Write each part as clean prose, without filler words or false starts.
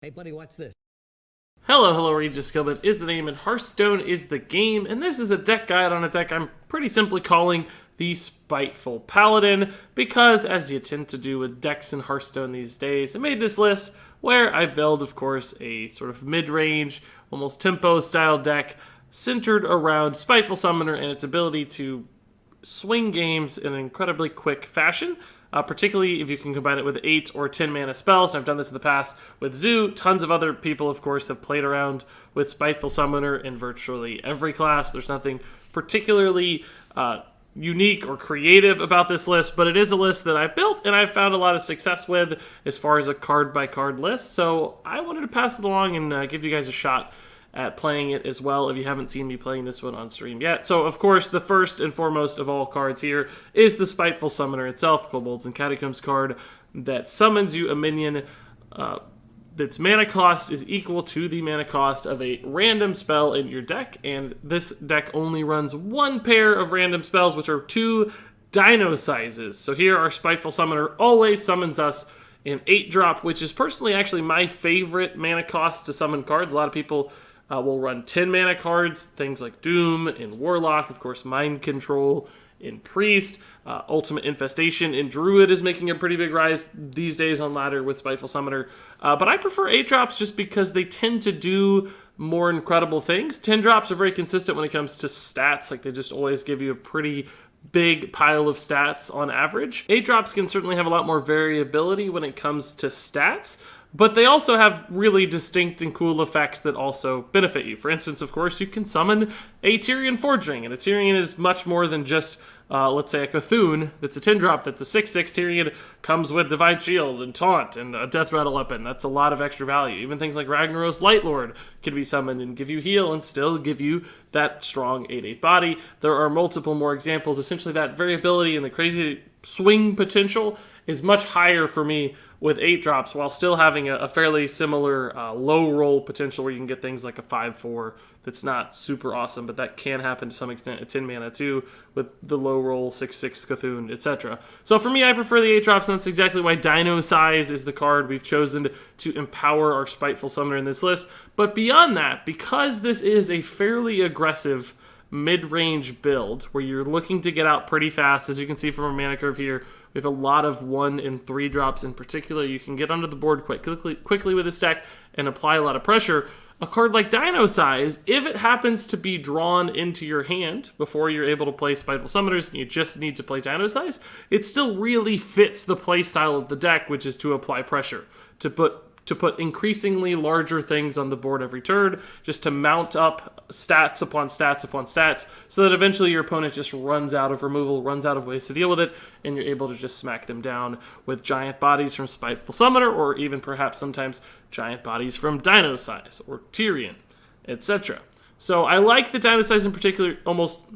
Hey, buddy, watch this. Hello, RegisKillbin is the name, and Hearthstone is the game, and this is a deck guide on a deck I'm pretty simply calling the Spiteful Paladin, because as you tend to do with decks in Hearthstone these days, I made this list where I build, of course, a sort of mid-range, almost tempo-style deck centered around Spiteful Summoner and its ability to swing games in an incredibly quick fashion, particularly if you can combine it with 8 or 10 mana spells. And I've done this in the past with Zoo. Tons of other people, of course, have played around with Spiteful Summoner in virtually every class. There's nothing particularly unique or creative about this list, but it is a list that I built and I've found a lot of success with as far as a card-by-card list. So I wanted to pass it along and give you guys a shot at playing it as well if you haven't seen me playing this one on stream yet. So, of course, the first and foremost of all cards here is the Spiteful Summoner itself, Kobolds and Catacombs card, that summons you a minion that's mana cost is equal to the mana cost of a random spell in your deck, and this deck only runs one pair of random spells, which are 2 dino sizes. So here our Spiteful Summoner always summons us an 8-drop, which is personally actually my favorite mana cost to summon cards. A lot of people will run 10 mana cards, things like Doom and Warlock, of course, Mind Control in Priest, Ultimate Infestation in Druid is making a pretty big rise these days on ladder with Spiteful Summoner. But I prefer 8-drops just because they tend to do more incredible things. 10-drops are very consistent when it comes to stats, like they just always give you a pretty big pile of stats on average. 8-drops can certainly have a lot more variability when it comes to stats, but they also have really distinct and cool effects that also benefit you. For instance, of course, you can summon a Tyrian Forge Ring, and a Tyrian is much more than just, let's say, a Cthulhu that's a 10-drop, that's a 6/6 Tyrian, comes with Divine Shield and Taunt and a Death Rattle weapon. That's a lot of extra value. Even things like Ragnaros Lightlord can be summoned and give you heal and still give you that strong 8/8 body. There are multiple more examples. Essentially, that variability and the crazy swing potential is much higher for me with 8-drops while still having a fairly similar low roll potential where you can get things like a 5/4 that's not super awesome, but that can happen to some extent at 10 mana too with the low roll 6/6 Cthulhu, etc. So for me, I prefer the 8-drops, and that's exactly why Dino Size is the card we've chosen to empower our Spiteful Summoner in this list. But beyond that, because this is a fairly aggressive mid-range build where you're looking to get out pretty fast, as you can see from our mana curve here, we have a lot of 1 and 3 drops in particular. You can get onto the board quite quickly with this deck and apply a lot of pressure. A card like Dino Size, if it happens to be drawn into your hand before you're able to play Spiteful Summoners and you just need to play Dino Size, it still really fits the playstyle of the deck, which is to apply pressure, to put increasingly larger things on the board every turn, just to mount up stats upon stats upon stats, so that eventually your opponent just runs out of removal, runs out of ways to deal with it, and you're able to just smack them down with giant bodies from Spiteful Summoner, or even perhaps sometimes giant bodies from Dino Size, or Tyrian, etc. So I like the Dino Size in particular, almost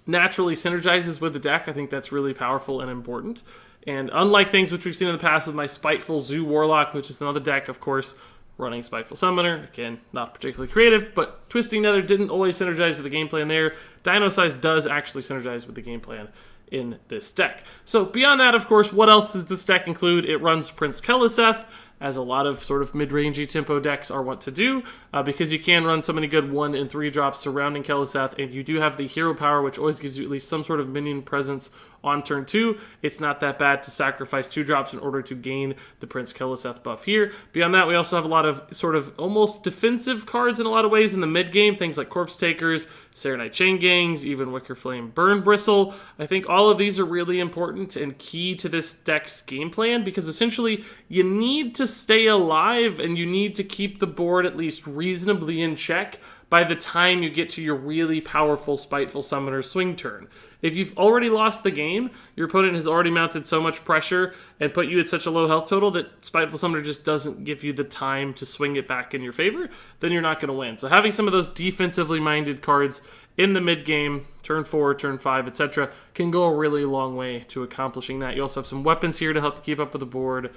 naturally synergizes with the deck. I think that's really powerful and important. And unlike things which we've seen in the past with my Spiteful Zoo Warlock, which is another deck, of course, running Spiteful Summoner, again, not particularly creative, but Twisting Nether didn't always synergize with the game plan there. Dino Size does actually synergize with the game plan in this deck. So beyond that, of course, what else does this deck include? It runs Prince Keleseth, as a lot of sort of mid-rangey tempo decks are wont to do, because you can run so many good 1 and 3 drops surrounding Keleseth, and you do have the hero power, which always gives you at least some sort of minion presence on turn 2. It's not that bad to sacrifice 2 drops in order to gain the Prince Keleseth buff here. Beyond that, we also have a lot of sort of almost defensive cards in a lot of ways in the mid-game, things like Corpse Takers, Serenite Chain Gangs, even Wicker Flame Burn Bristle. I think all of these are really important and key to this deck's game plan, because essentially you need to stay alive and you need to keep the board at least reasonably in check by the time you get to your really powerful Spiteful Summoner swing turn. If you've already lost the game, your opponent has already mounted so much pressure and put you at such a low health total that Spiteful Summoner just doesn't give you the time to swing it back in your favor, then you're not going to win. So having some of those defensively minded cards in the mid-game, turn 4, turn 5, etc., can go a really long way to accomplishing that. You also have some weapons here to help you keep up with the board.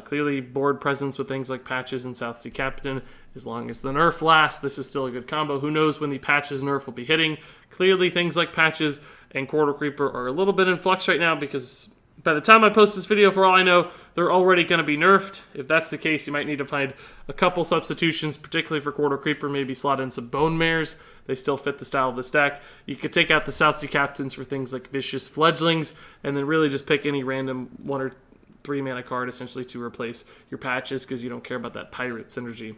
Clearly, board presence with things like Patches and South Sea Captain. As long as the nerf lasts, this is still a good combo. Who knows when the Patches nerf will be hitting? Clearly, things like Patches and Quarter Creeper are a little bit in flux right now because By the time I post this video, for all I know, they're already going to be nerfed. If that's the case, you might need to find a couple substitutions, particularly for Quarter Creeper, maybe slot in some Bone Mares. They still fit the style of this deck. You could take out the South Sea Captains for things like Vicious Fledglings, and then really just pick any random 1 or 3 mana card, essentially, to replace your patches, because you don't care about that Pirate synergy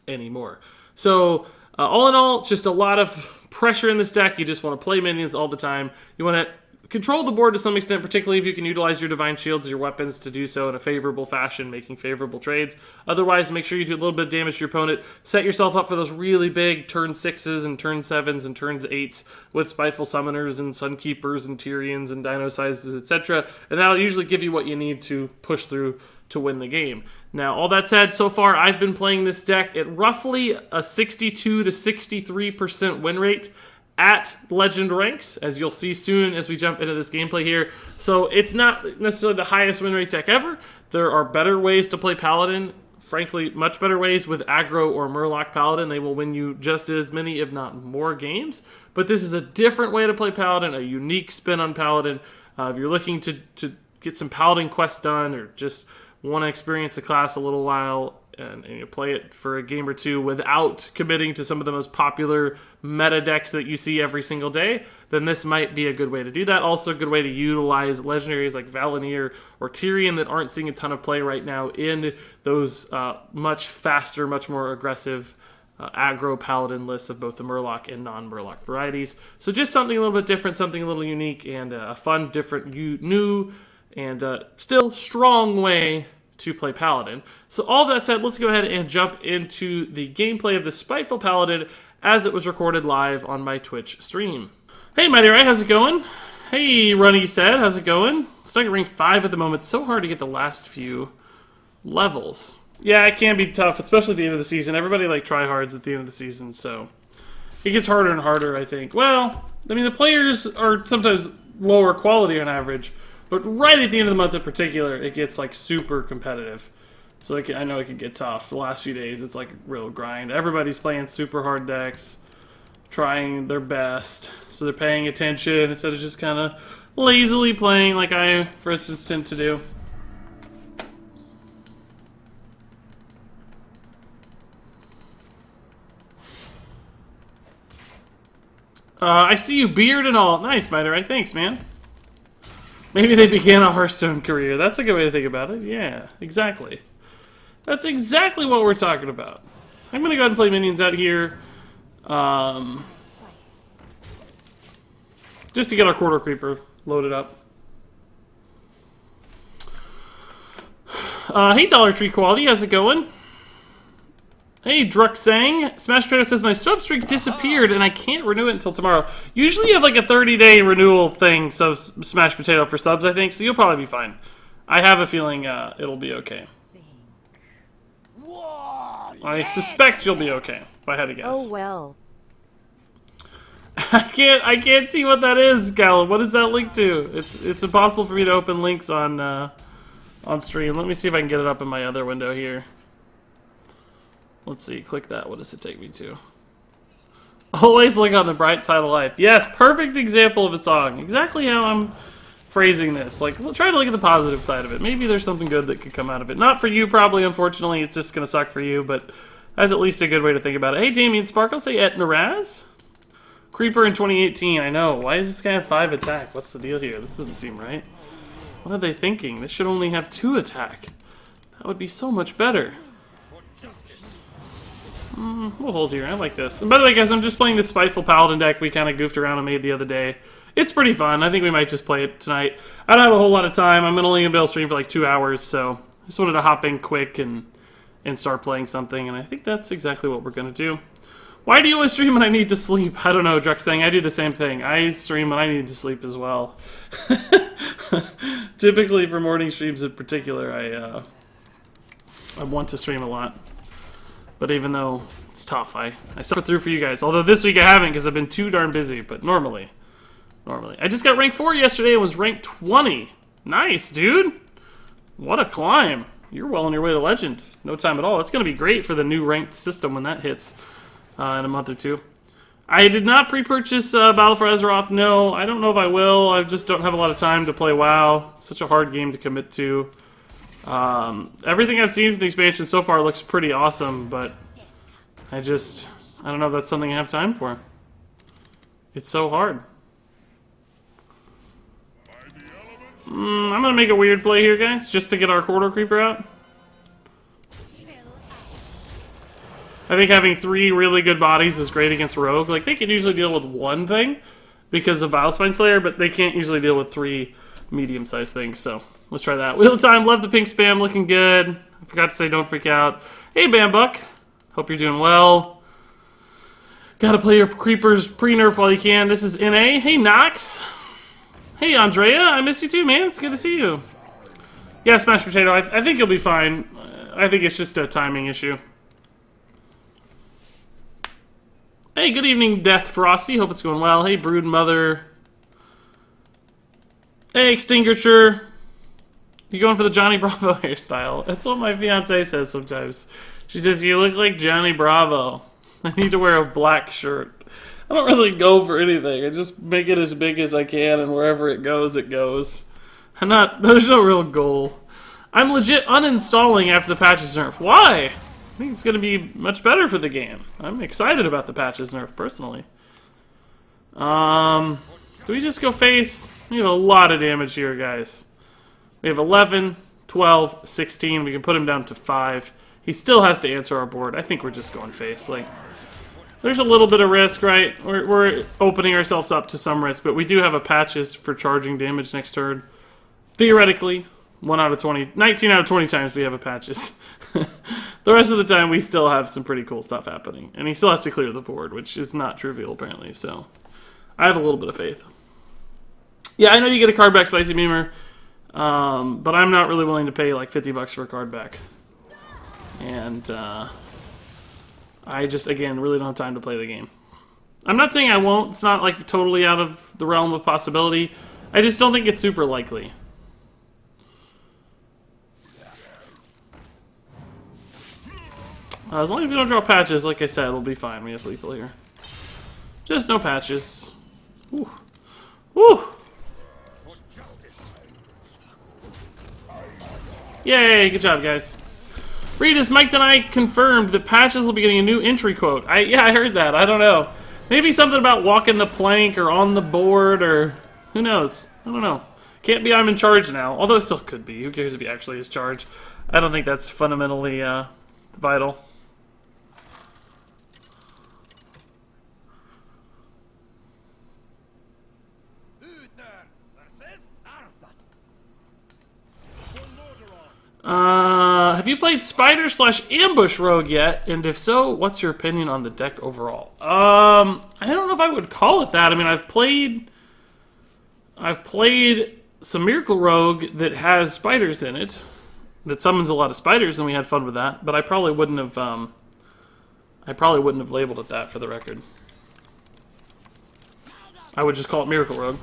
anymore. So, all in all, just a lot of pressure in this deck. You just want to play minions all the time. You want to control the board to some extent, particularly if you can utilize your Divine Shields, your weapons, to do so in a favorable fashion, making favorable trades. Otherwise, make sure you do a little bit of damage to your opponent. Set yourself up for those really big turn 6s and turn 7s and turn 8s with Spiteful Summoners and Sunkeepers and Tyrians and Dino Sizes, etc. And that'll usually give you what you need to push through to win the game. Now, all that said, so far I've been playing this deck at roughly a 62 to 63% win rate at Legend ranks, as you'll see soon as we jump into this gameplay here. So it's not necessarily the highest win rate deck ever. There are better ways to play Paladin, frankly, much better ways with aggro or Murloc Paladin. They will win you just as many, if not more games. But this is a different way to play Paladin, a unique spin on Paladin. If you're looking to get some Paladin quests done, or just want to experience the class a little while, and you play it for a game or two without committing to some of the most popular meta decks that you see every single day, then this might be a good way to do that. Also a good way to utilize legendaries like Valinir or Tyrion that aren't seeing a ton of play right now in those much faster, much more aggressive aggro Paladin lists of both the Murloc and non-Murloc varieties. So just something a little bit different, something a little unique, and a fun, different, new, and still strong way to play Paladin. So all that said, let's go ahead and jump into the gameplay of the Spiteful Paladin as it was recorded live on my Twitch stream. Hey, Mighty Ray, how's it going? Hey, Runny said, how's it going? Stuck at rank 5 at the moment. It's so hard to get the last few levels. Yeah, it can be tough, especially at the end of the season. Everybody tryhards at the end of the season, so it gets harder and harder, I think. Well, I mean, the players are sometimes lower quality on average, but right at the end of the month in particular, it gets super competitive. So I know it can get tough. The last few days, it's real grind. Everybody's playing super hard decks, trying their best. So they're paying attention instead of just kind of lazily playing like I, for instance, tend to do. I see you, beard and all. Nice, Mighty Ray. Thanks, man. Maybe they began a Hearthstone career. That's a good way to think about it. Yeah, exactly. That's exactly what we're talking about. I'm going to go ahead and play minions out here. Just to get our Quarter Creeper loaded up. Hey, Dollar Tree Quality. How's it going? Hey, Druxang. Smash Potato says, my sub streak disappeared and I can't renew it until tomorrow. Usually you have a 30-day renewal thing, so Smash Potato for subs, I think, so you'll probably be fine. I have a feeling it'll be okay. I suspect you'll be okay, if I had to guess. Oh, well. I can't see what that is, Gal. What is that link to? It's impossible for me to open links on stream. Let me see if I can get it up in my other window here. Let's see, click that. What does it take me to? Always look on the bright side of life. Yes, perfect example of a song. Exactly how I'm phrasing this. Try to look at the positive side of it. Maybe there's something good that could come out of it. Not for you, probably, unfortunately. It's just going to suck for you, but that's at least a good way to think about it. Hey, Damien Sparkle, say Etna Raz. Creeper in 2018, I know. Why does this guy have 5 attack? What's the deal here? This doesn't seem right. What are they thinking? This should only have 2 attack. That would be so much better. We'll hold here. I like this. And by the way, guys, I'm just playing the Spiteful Paladin deck we kind of goofed around and made the other day. It's pretty fun. I think we might just play it tonight. I don't have a whole lot of time. I'm only going to be able to stream for 2 hours, so I just wanted to hop in quick and start playing something, and I think that's exactly what we're going to do. Why do you always stream when I need to sleep? I don't know, Druxang. I do the same thing. I stream when I need to sleep as well. Typically, for morning streams in particular, I want to stream a lot. But even though it's tough, I suffer through for you guys. Although this week I haven't because I've been too darn busy. But normally. I just got rank 4 yesterday and was rank 20. Nice, dude. What a climb. You're well on your way to Legend. No time at all. It's going to be great for the new ranked system when that hits in a month or two. I did not pre-purchase Battle for Azeroth. No, I don't know if I will. I just don't have a lot of time to play WoW. It's such a hard game to commit to. Everything I've seen from the expansion so far looks pretty awesome, but I don't know if that's something I have time for. It's so hard. I'm gonna make a weird play here, guys, just to get our Corridor Creeper out. I think having 3 really good bodies is great against Rogue. Like, they can usually deal with one thing because of Vilespine Slayer, but they can't usually deal with 3 medium-sized things, so let's try that. Wheel of Time, love the pink spam, looking good. I forgot to say don't freak out. Hey, Bambuck. Hope you're doing well. Gotta play your creepers pre-nerf while you can. This is NA. Hey, Nox. Hey, Andrea. I miss you too, man. It's good to see you. Yeah, Smash Potato. I think you'll be fine. I think it's just a timing issue. Hey, good evening, Death Frosty. Hope it's going well. Hey, Brood Mother. Hey, Extinguisher. You going for the Johnny Bravo hairstyle? That's what my fiance says sometimes. She says, you look like Johnny Bravo. I need to wear a black shirt. I don't really go for anything. I just make it as big as I can, and wherever it goes, it goes. There's no real goal. I'm legit uninstalling after the patches nerf. Why? I think it's going to be much better for the game. I'm excited about the patches nerf, personally. Do we just go face? We have a lot of damage here, guys. We have 11, 12, 16. We can put him down to 5. He still has to answer our board. I think we're just going face. Like, there's a little bit of risk, right? We're opening ourselves up to some risk, but we do have a patches for charging damage next turn. Theoretically, 1 out of 20, 19 out of 20 times we have a patches. The rest of the time, we still have some pretty cool stuff happening. And he still has to clear the board, which is not trivial, apparently. So, I have a little bit of faith. Yeah, I know you get a card back, Spicy Beamer. But I'm not really willing to pay like $50 for a card back. And, I just, again, really don't have time to play the game. I'm not saying I won't. It's not, like, totally out of the realm of possibility. I just don't think it's super likely. As long as we don't draw patches, like I said, it'll be fine. We have lethal here. Just no patches. Whew. Whew. Yay, good job, guys. Regis, Mike and I confirmed that patches will be getting a new entry quote. Yeah, I heard that. I don't know. Maybe something about walking the plank or on the board or who knows. I don't know. Can't be I'm in charge now, although it still could be. Who cares if he actually is charged? I don't think that's fundamentally vital. Have you played Spider/Ambush Rogue yet? And if so, what's your opinion on the deck overall? I don't know if I would call it that. I mean, I've played some Miracle Rogue that has spiders in it, that summons a lot of spiders, and we had fun with that. But I probably wouldn't have labeled it that, for the record. I would just call it Miracle Rogue.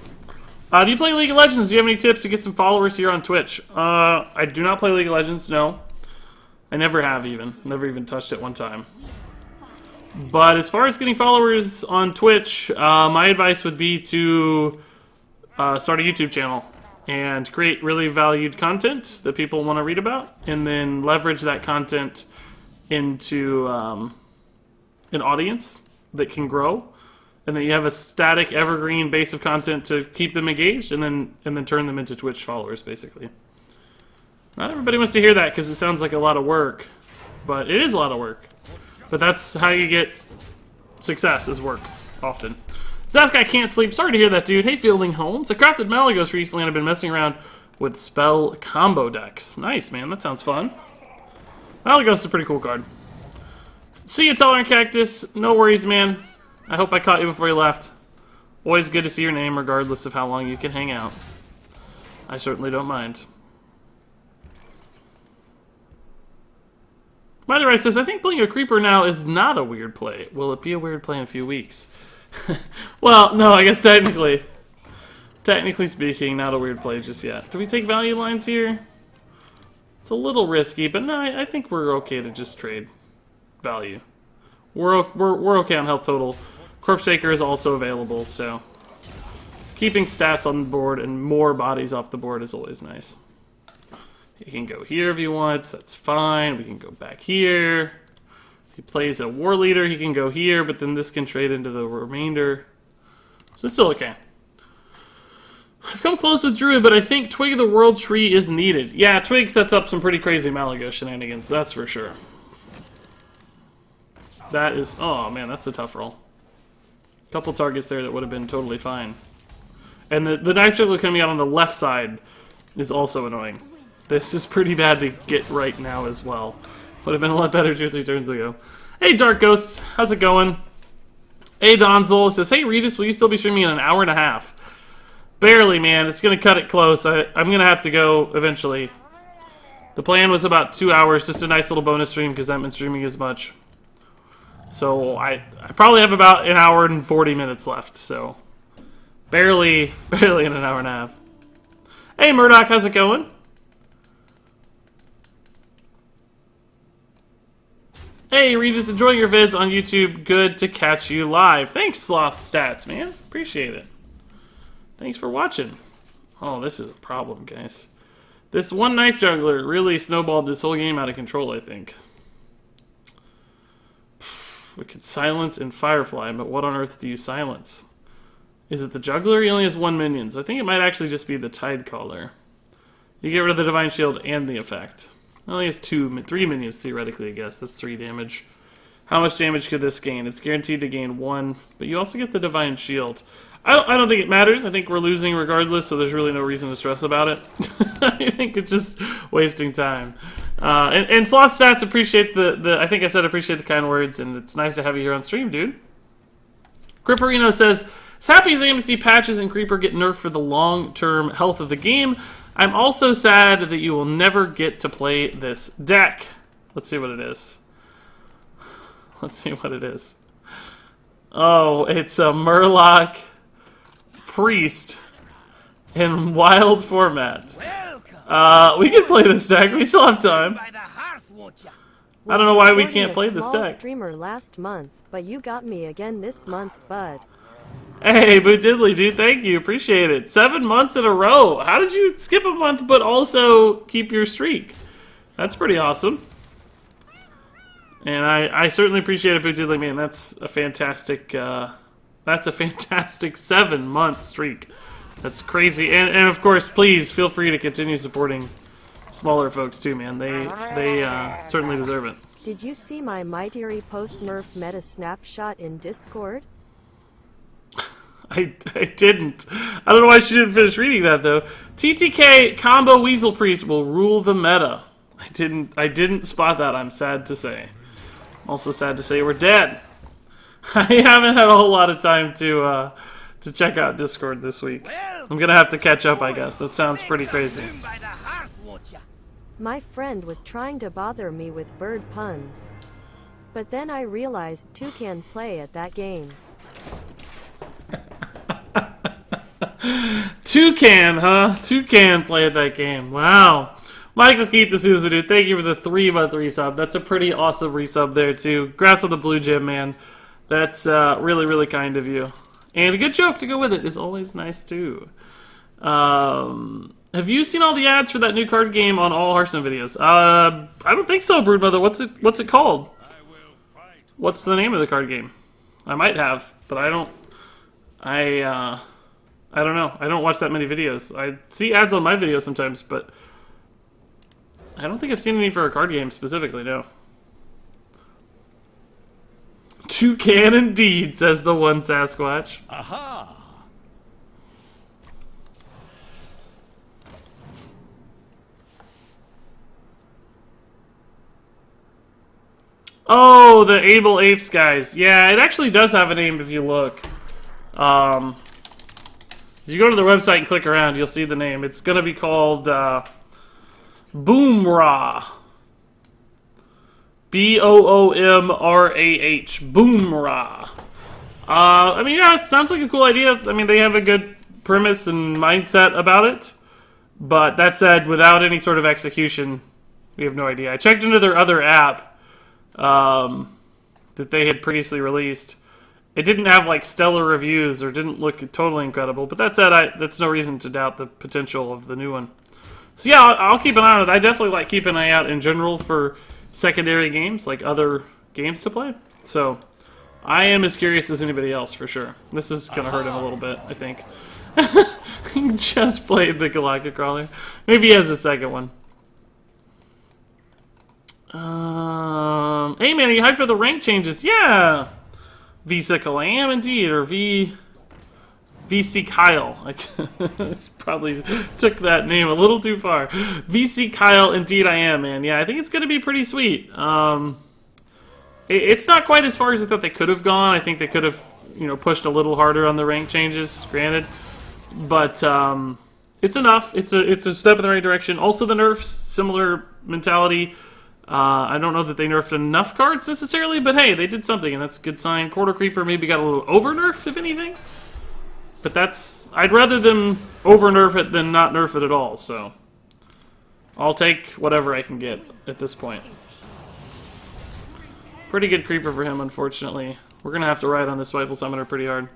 Do you play League of Legends? Do you have any tips to get some followers here on Twitch? I do not play League of Legends, no. I never have even. Never even touched it one time. But as far as getting followers on Twitch, my advice would be to start a YouTube channel and create really valued content that people want to read about, and then leverage that content into an audience that can grow. And then you have a static, evergreen base of content to keep them engaged, and then turn them into Twitch followers, basically. Not everybody wants to hear that because it sounds like a lot of work, but it is a lot of work. But that's how you get success, is work, often. Zaskai can't sleep. Sorry to hear that, dude. Hey, Fielding Holmes. I crafted Malagos recently, and I've been messing around with spell combo decks. Nice, man. That sounds fun. Malagos is a pretty cool card. See you, Tolerant Cactus. No worries, man. I hope I caught you before you left. Always good to see your name, regardless of how long you can hang out. I certainly don't mind. Mother says, I think playing a creeper now is not a weird play. Will it be a weird play in a few weeks? Well, no, I guess technically speaking, not a weird play just yet. Do we take value lines here? It's a little risky, but no, I think we're okay to just trade value. We're okay on health total. Corpse Taker is also available, so keeping stats on the board and more bodies off the board is always nice. You can go here if he wants, that's fine. We can go back here. If he plays a War Leader, he can go here, but then this can trade into the remainder. So it's still okay. I've come close with Druid, but I think Twig of the World Tree is needed. Yeah, Twig sets up some pretty crazy Malaga shenanigans, that's for sure. That is... oh, man, that's a tough roll. A couple targets there that would have been totally fine. And the Knife Juggler coming out on the left side is also annoying. This is pretty bad to get right now as well. Would have been a lot better 2 or 3 turns ago. Hey, Dark Ghost, how's it going? Hey, Donzel says, hey, Regis, will you still be streaming in an hour and a half? Barely, man. It's going to cut it close. I'm going to have to go eventually. The plan was about 2 hours, just a nice little bonus stream because I haven't been streaming as much. So I probably have about an hour and 40 minutes left, so barely in an hour and a half. Hey, Murdoch, how's it going? Hey, Regis, enjoying your vids on YouTube. Good to catch you live. Thanks, Sloth Stats, man. Appreciate it. Thanks for watching. Oh, this is a problem, guys. This one Knife Juggler really snowballed this whole game out of control, I think. We could silence and Firefly, but what on earth do you silence? Is it the Juggler? He only has 1 minion, so I think it might actually just be the Tidecaller. You get rid of the Divine Shield and the effect. He only has 3 minions, theoretically, I guess. That's 3 damage. How much damage could this gain? It's guaranteed to gain 1, but you also get the Divine Shield. I don't think it matters. I think we're losing regardless, so there's really no reason to stress about it. I think it's just wasting time. And Sloth Stats appreciate I think I said appreciate the kind words, and it's nice to have you here on stream, dude. Cripperino says, as happy as I am to see Patches and Creeper get nerfed for the long-term health of the game, I'm also sad that you will never get to play this deck. Let's see what it is. Let's see what it is. Oh, it's a Murloc Priest in wild format. We can play this deck. We still have time. I don't know why we can't play this deck. Streamer last month, but you got me again this month, bud. Hey, Boo Diddley, dude, thank you. Appreciate it. 7 months in a row. How did you skip a month but also keep your streak? That's pretty awesome. And I certainly appreciate it, Boo Diddley, man. That's a fantastic 7-month streak. That's crazy. And of course, please feel free to continue supporting smaller folks too, man. They certainly deserve it. Did you see my Mighty post-nerf meta snapshot in Discord? I didn't. I don't know why she didn't finish reading that though. TTK combo Weasel Priest will rule the meta. I didn't spot that. I'm sad to say. I'm also sad to say we're dead. I haven't had a whole lot of time to check out Discord this week. I'm gonna have to catch up, I guess. That sounds pretty crazy. My friend was trying to bother me with bird puns. But then I realized 2 can play at that game. Toucan, huh? Toucan play at that game. Wow. Michael Keith, the Susan dude, thank you for the 3-month resub. That's a pretty awesome resub there, too. Congrats on the Blue Gem, man. That's really, really kind of you. And a good joke to go with it is always nice, too. Have you seen all the ads for that new card game on all Hearthstone videos? I don't think so, Broodmother. What's it called? What's the name of the card game? I might have, but I don't know. I don't watch that many videos. I see ads on my videos sometimes, but I don't think I've seen any for a card game specifically, no. Toucan indeed, says the one Sasquatch. Aha! Oh, the Able Apes guys. Yeah, it actually does have a name if you look. If you go to their website and click around, you'll see the name. It's going to be called Boomrah. Boomrah. Boomrah. I mean, yeah, it sounds like a cool idea. I mean, they have a good premise and mindset about it. But that said, without any sort of execution, we have no idea. I checked into their other app that they had previously released, it didn't have like stellar reviews or didn't look totally incredible. But that said, that's no reason to doubt the potential of the new one. So yeah, I'll keep an eye on it. I definitely like keeping an eye out in general for secondary games, like other games to play. So I am as curious as anybody else for sure. This is gonna hurt him a little bit, I think. He just played the Galactic Crawler. Maybe he has a second one. Hey man, are you hyped for the rank changes? Yeah! Vesicle, I am indeed, or VC Kyle. I probably took that name a little too far. VC Kyle, indeed I am, man. Yeah, I think it's going to be pretty sweet. It's not quite as far as I thought they could have gone. I think they could have, pushed a little harder on the rank changes, granted. But it's enough. It's a step in the right direction. Also, the nerfs, similar mentality. I don't know that they nerfed enough cards necessarily, but hey, they did something, and that's a good sign. Quarter Creeper maybe got a little over-nerfed, if anything. But I'd rather them over-nerf it than not nerf it at all, so I'll take whatever I can get at this point. Pretty good Creeper for him, unfortunately. We're going to have to ride on this Spiteful Summoner pretty hard.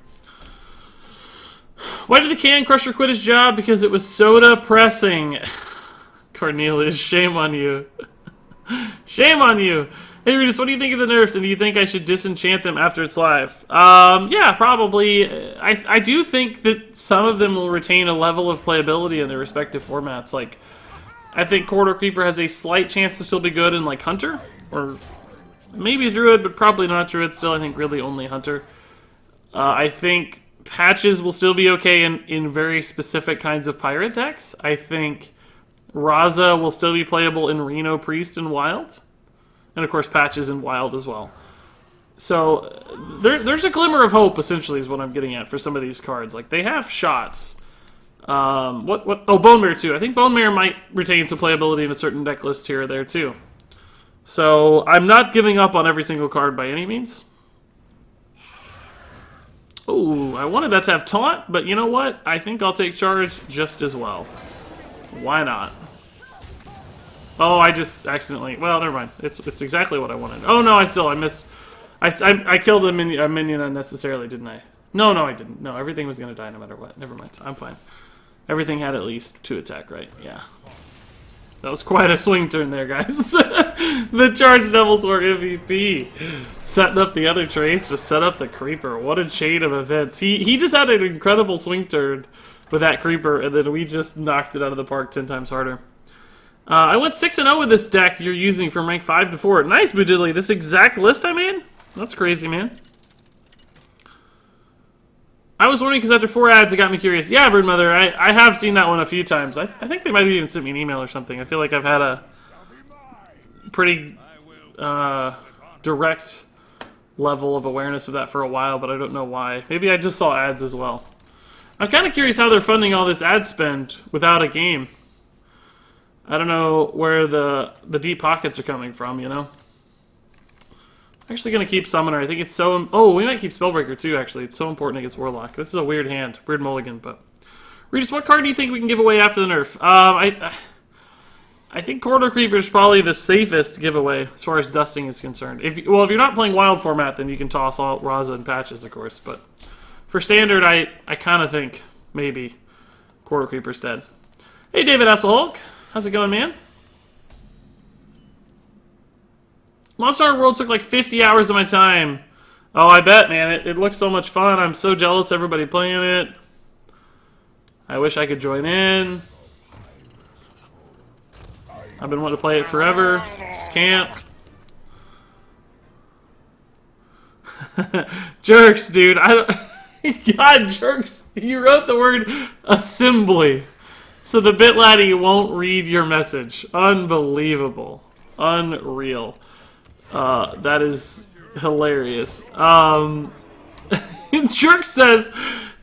Why did the Can Crusher quit his job? Because it was soda pressing. Cornelius, shame on you. Shame on you. Hey, Regis, what do you think of the nerfs, and do you think I should disenchant them after it's live? Yeah, probably. I do think that some of them will retain a level of playability in their respective formats. Like, I think Quarter Creeper has a slight chance to still be good in, like, Hunter, or maybe Druid, but probably not Druid still. I think really only Hunter. I think Patches will still be okay in very specific kinds of pirate decks. I think Raza will still be playable in Reno Priest and Wild. And of course Patches in Wild as well. So there's a glimmer of hope, essentially, is what I'm getting at for some of these cards. Like, they have shots. Oh, Bone Mare too. I think Bone Mare might retain some playability in a certain deck list here or there too. So I'm not giving up on every single card by any means. Oh, I wanted that to have Taunt, but you know what? I think I'll take Charge just as well. Why not? Oh, I just accidentally... Well, never mind. It's exactly what I wanted. Oh, no, I missed... I killed a minion unnecessarily, didn't I? No, I didn't. No, everything was going to die no matter what. Never mind. I'm fine. Everything had at least 2 attack, right? Yeah. That was quite a swing turn there, guys. The Charged Devils were MVP. Setting up the other traits to set up the Creeper. What a chain of events. He just had an incredible swing turn with that Creeper, and then we just knocked it out of the park 10 times harder. I went 6-0 with this deck you're using from rank 5 to 4. Nice, Boudilly. This exact list I made? That's crazy, man. I was wondering because after 4 ads, it got me curious. Yeah, Broodmother, I have seen that one a few times. I think they might have even sent me an email or something. I feel like I've had a pretty direct level of awareness of that for a while, but I don't know why. Maybe I just saw ads as well. I'm kind of curious how they're funding all this ad spend without a game. I don't know where the deep pockets are coming from, you know? I'm actually going to keep Summoner. I think it's so... Oh, we might keep Spellbreaker, too, actually. It's so important against Warlock. This is a weird hand. Weird mulligan, but... Regis, what card do you think we can give away after the nerf? I think Quarter Creeper is probably the safest giveaway as far as dusting is concerned. If you're not playing Wild format, then you can toss all Raza and Patches, of course. But for Standard, I kind of think maybe Quarter Creeper's dead. Hey, David Hasselhulk. How's it going, man? Monster Hunter World took like 50 hours of my time. Oh, I bet, man. It looks so much fun. I'm so jealous of everybody playing it. I wish I could join in. I've been wanting to play it forever. Just can't. Jerks, dude. God, Jerks. You wrote the word assembly. So the bit laddie won't read your message. Unbelievable. Unreal. That is hilarious. Jerk says,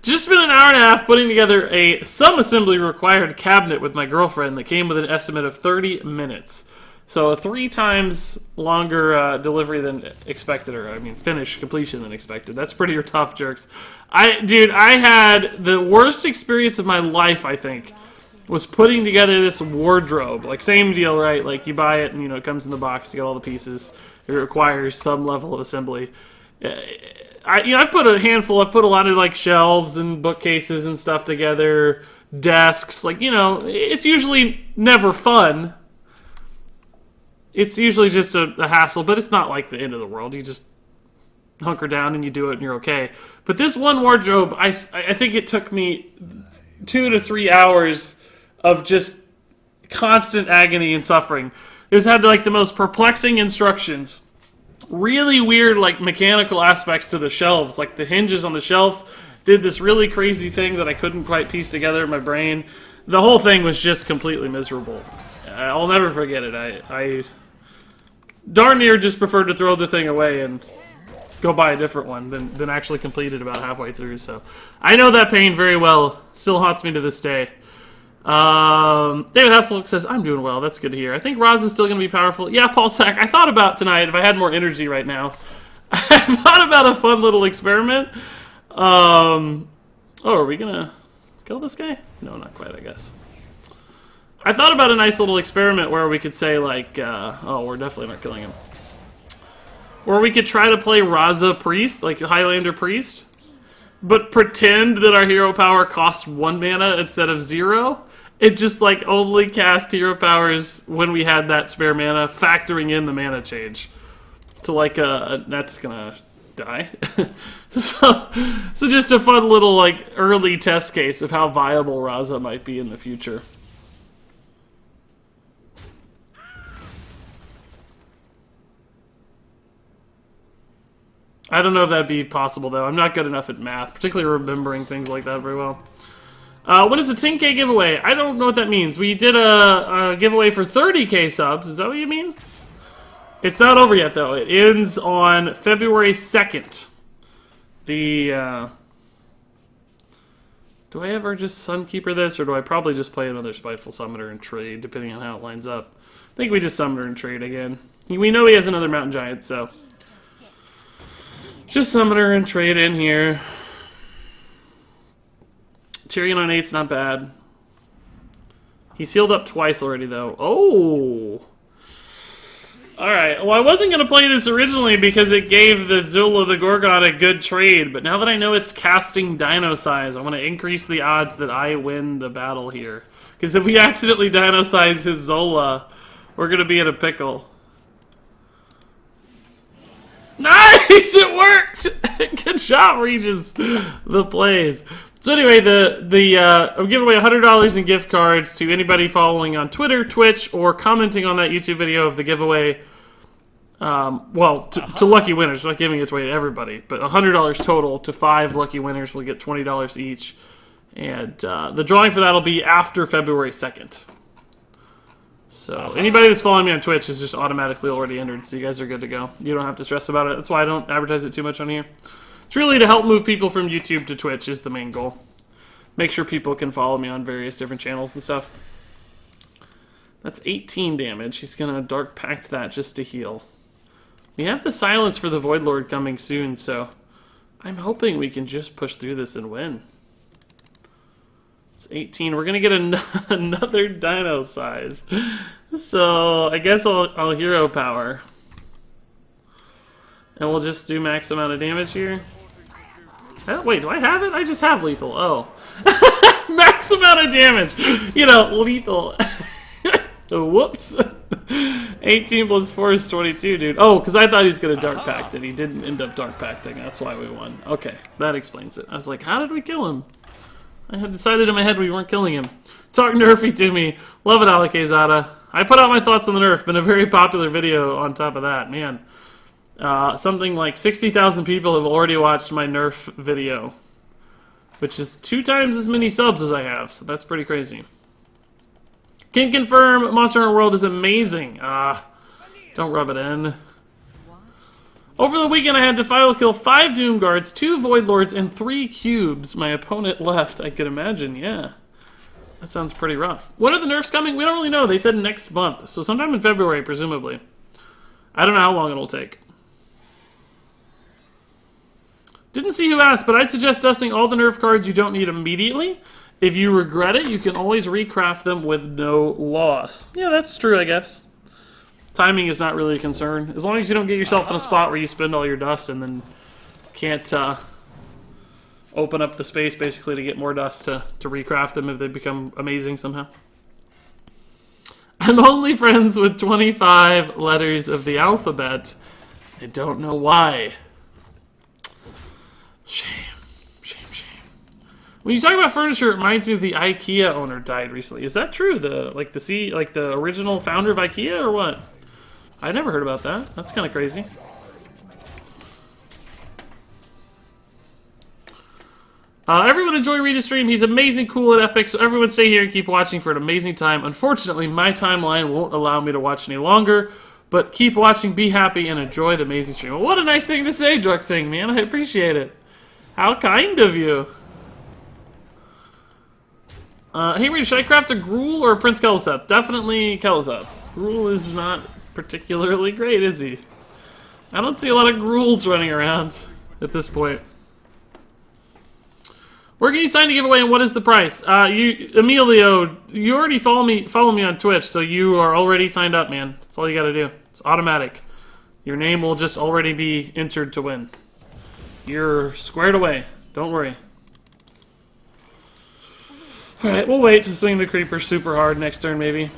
just spent an hour and a half putting together some assembly required cabinet with my girlfriend that came with an estimate of 30 minutes. So a 3 times longer delivery than expected, or I mean finish completion than expected. That's pretty tough, Jerks. Dude, I had the worst experience of my life, I think, was putting together this wardrobe. Like, same deal, right? Like, you buy it and, it comes in the box, you get all the pieces. It requires some level of assembly. I've put a handful. I've put a lot of like shelves and bookcases and stuff together, desks. Like, it's usually never fun. It's usually just a hassle, but it's not like the end of the world. You just hunker down and you do it and you're okay. But this one wardrobe, I think it took me 2 to 3 hours of just constant agony and suffering. It had like the most perplexing instructions. Really weird like mechanical aspects to the shelves. Like the hinges on the shelves did this really crazy thing that I couldn't quite piece together in my brain. The whole thing was just completely miserable. I'll never forget it. I darn near just preferred to throw the thing away and go buy a different one than actually complete it about halfway through. So I know that pain very well. Still haunts me to this day. David Hasselhoek says, I'm doing well. That's good to hear. I think Roz is still going to be powerful. Yeah, Paul Sack, I thought about tonight, if I had more energy right now, I thought about a fun little experiment. Are we going to kill this guy? No, not quite, I guess. I thought about a nice little experiment where we could say, like, we're definitely not killing him. Or we could try to play Raza Priest, like Highlander Priest, but pretend that our hero power costs 1 mana instead of 0. It just, like, only cast hero powers when we had that spare mana, factoring in the mana change. So, like, that's gonna die. so just a fun little, like, early test case of how viable Raza might be in the future. I don't know if that'd be possible, though. I'm not good enough at math, particularly remembering things like that very well. When is the 10K giveaway? I don't know what that means. We did a giveaway for 30K subs. Is that what you mean? It's not over yet, though. It ends on February 2nd. Do I ever just Sunkeeper this, or do I probably just play another Spiteful Summoner and trade, depending on how it lines up? I think we just Summoner and trade again. We know he has another Mountain Giant, so just Summoner and trade in here. Tyrion on 8's not bad. He's healed up twice already, though. Oh! Alright, well, I wasn't going to play this originally because it gave the Zula the Gorgon a good trade, but now that I know it's casting Dino Size, I want to increase the odds that I win the battle here. Because if we accidentally Dino Size his Zola, we're going to be in a pickle. Nice! It worked! Good job, Regis. The plays. So anyway, I'm giving away $100 in gift cards to anybody following on Twitter, Twitch, or commenting on that YouTube video of the giveaway. To lucky winners. I'm not giving it away to everybody, but $100 total to 5 lucky winners will get $20 each. And the drawing for that will be after February 2nd. So anybody that's following me on Twitch is just automatically already entered, so you guys are good to go. You don't have to stress about it. That's why I don't advertise it too much on here. It's really to help move people from YouTube to Twitch is the main goal. Make sure people can follow me on various different channels and stuff. That's 18 damage. He's going to Dark Pact that just to heal. We have the Silence for the Void Lord coming soon, so I'm hoping we can just push through this and win. It's 18. We're going to get another Dino Size. So I guess I'll Hero Power. And we'll just do max amount of damage here. Wait, do I have it? I just have lethal. Oh. Max amount of damage. Lethal. Whoops. 18 plus 4 is 22, dude. Oh, because I thought he was going to Dark Pact, and he didn't end up Dark Pacting. That's why we won. Okay, that explains it. I was like, how did we kill him? I had decided in my head we weren't killing him. Talk nerfy to me. Love it, Alakazada. I put out my thoughts on the nerf. Been a very popular video on top of that. Man. Something like 60,000 people have already watched my nerf video. Which is 2 times as many subs as I have. So that's pretty crazy. Can confirm Monster Hunter World is amazing. Don't rub it in. Over the weekend, I had to final kill 5 Doom Guards, 2 Void Lords, and 3 cubes. My opponent left. I could imagine, yeah. That sounds pretty rough. When are the nerfs coming? We don't really know. They said next month. So sometime in February, presumably. I don't know how long it'll take. Didn't see who asked, but I'd suggest dusting all the nerf cards you don't need immediately. If you regret it, you can always recraft them with no loss. Yeah, that's true, I guess. Timing is not really a concern. As long as you don't get yourself in a spot where you spend all your dust and then can't open up the space basically to get more dust to recraft them if they become amazing somehow. I'm only friends with 25 letters of the alphabet. I don't know why. Shame. When you talk about furniture, it reminds me of the IKEA owner died recently. Is that true? The original founder of IKEA, or what? I never heard about that. That's kind of crazy. Everyone enjoy Regis' stream. He's amazing, cool, and epic, so everyone stay here and keep watching for an amazing time. Unfortunately, my timeline won't allow me to watch any longer, but keep watching, be happy, and enjoy the amazing stream. Well, what a nice thing to say, Druxing, man. I appreciate it. How kind of you. Hey, Regis, should I craft a Gruul or a Prince Kel'Thuzad? Definitely Kel'Thuzad. Gruul is not particularly great, is he? I don't see a lot of Gruuls running around at this point. Where can you sign to giveaway, and what is the price? Emilio, you already follow me on Twitch, so you are already signed up, man. That's all you gotta do. It's automatic. Your name will just already be entered to win. You're squared away. Don't worry. Alright, we'll wait to swing the creeper super hard next turn, maybe.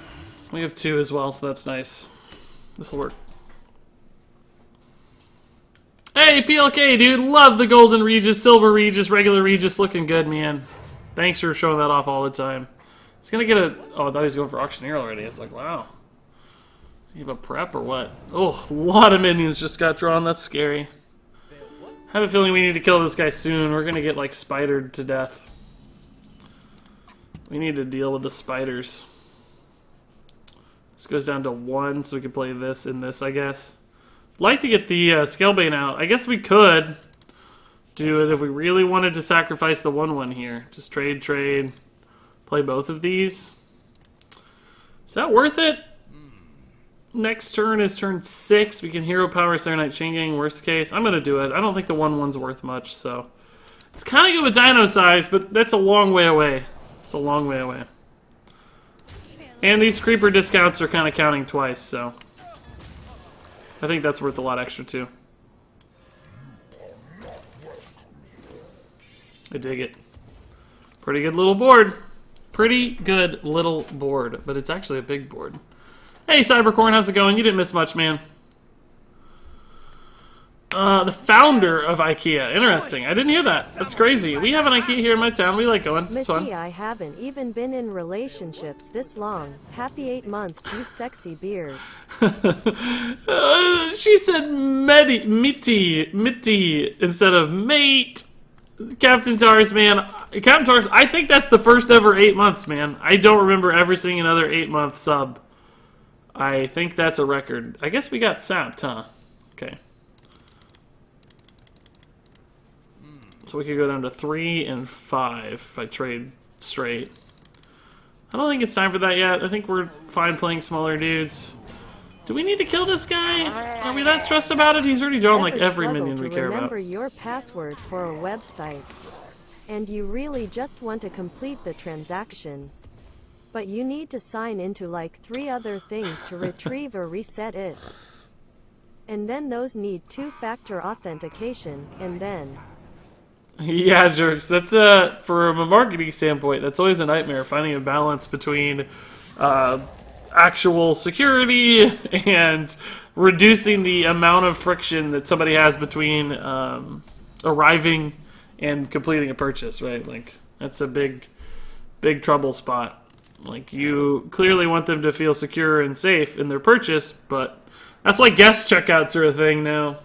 We have 2 as well, so that's nice. This'll work. Hey, PLK, dude. Love the Golden Regis, Silver Regis, regular Regis. Looking good, man. Thanks for showing that off all the time. It's gonna get a... Oh, I thought he was going for Auctioneer already. I was like, wow. Does he have a prep or what? Oh, a lot of minions just got drawn. That's scary. I have a feeling we need to kill this guy soon. We're gonna get, like, spidered to death. We need to deal with the spiders. This goes down to 1, so we can play this and this, I guess. I'd like to get the Skillbin out. I guess we could do it if we really wanted to sacrifice the 1/1 here. Just trade, play both of these. Is that worth it? Next turn is turn 6. We can Hero Power Serenite Chain Gang, worst case. I'm going to do it. I don't think the 1/1's worth much, so... It's kind of good with Dino Size, but that's a long way away. It's a long way away. And these creeper discounts are kind of counting twice, so... I think that's worth a lot extra, too. I dig it. Pretty good little board. Pretty good little board, but it's actually a big board. Hey, Cybercorn, how's it going? You didn't miss much, man. The founder of IKEA. Interesting. I didn't hear that. That's crazy. We have an IKEA here in my town. We like going. It's fun. I haven't even been in relationships this long. Happy 8 months, you sexy beard. She said mitty instead of mate. Captain Tars, man. Captain Tars, I think that's the first ever 8 months, man. I don't remember ever seeing another 8-month sub. I think that's a record. I guess we got sapped, huh? Okay. So we could go down to 3 and 5 if I trade straight. I don't think it's time for that yet. I think we're fine playing smaller dudes. Do we need to kill this guy? Are we that stressed about it? He's already drawn like every minion we care about. Remember your password for a website, and you really just want to complete the transaction, but you need to sign into like 3 other things to retrieve or reset it, and then those need 2-factor authentication, and then... Yeah, jerks. That's from a marketing standpoint, that's always a nightmare, finding a balance between actual security and reducing the amount of friction that somebody has between arriving and completing a purchase, right? Like, that's a big trouble spot. Like, you clearly want them to feel secure and safe in their purchase, but that's why guest checkouts are a thing now.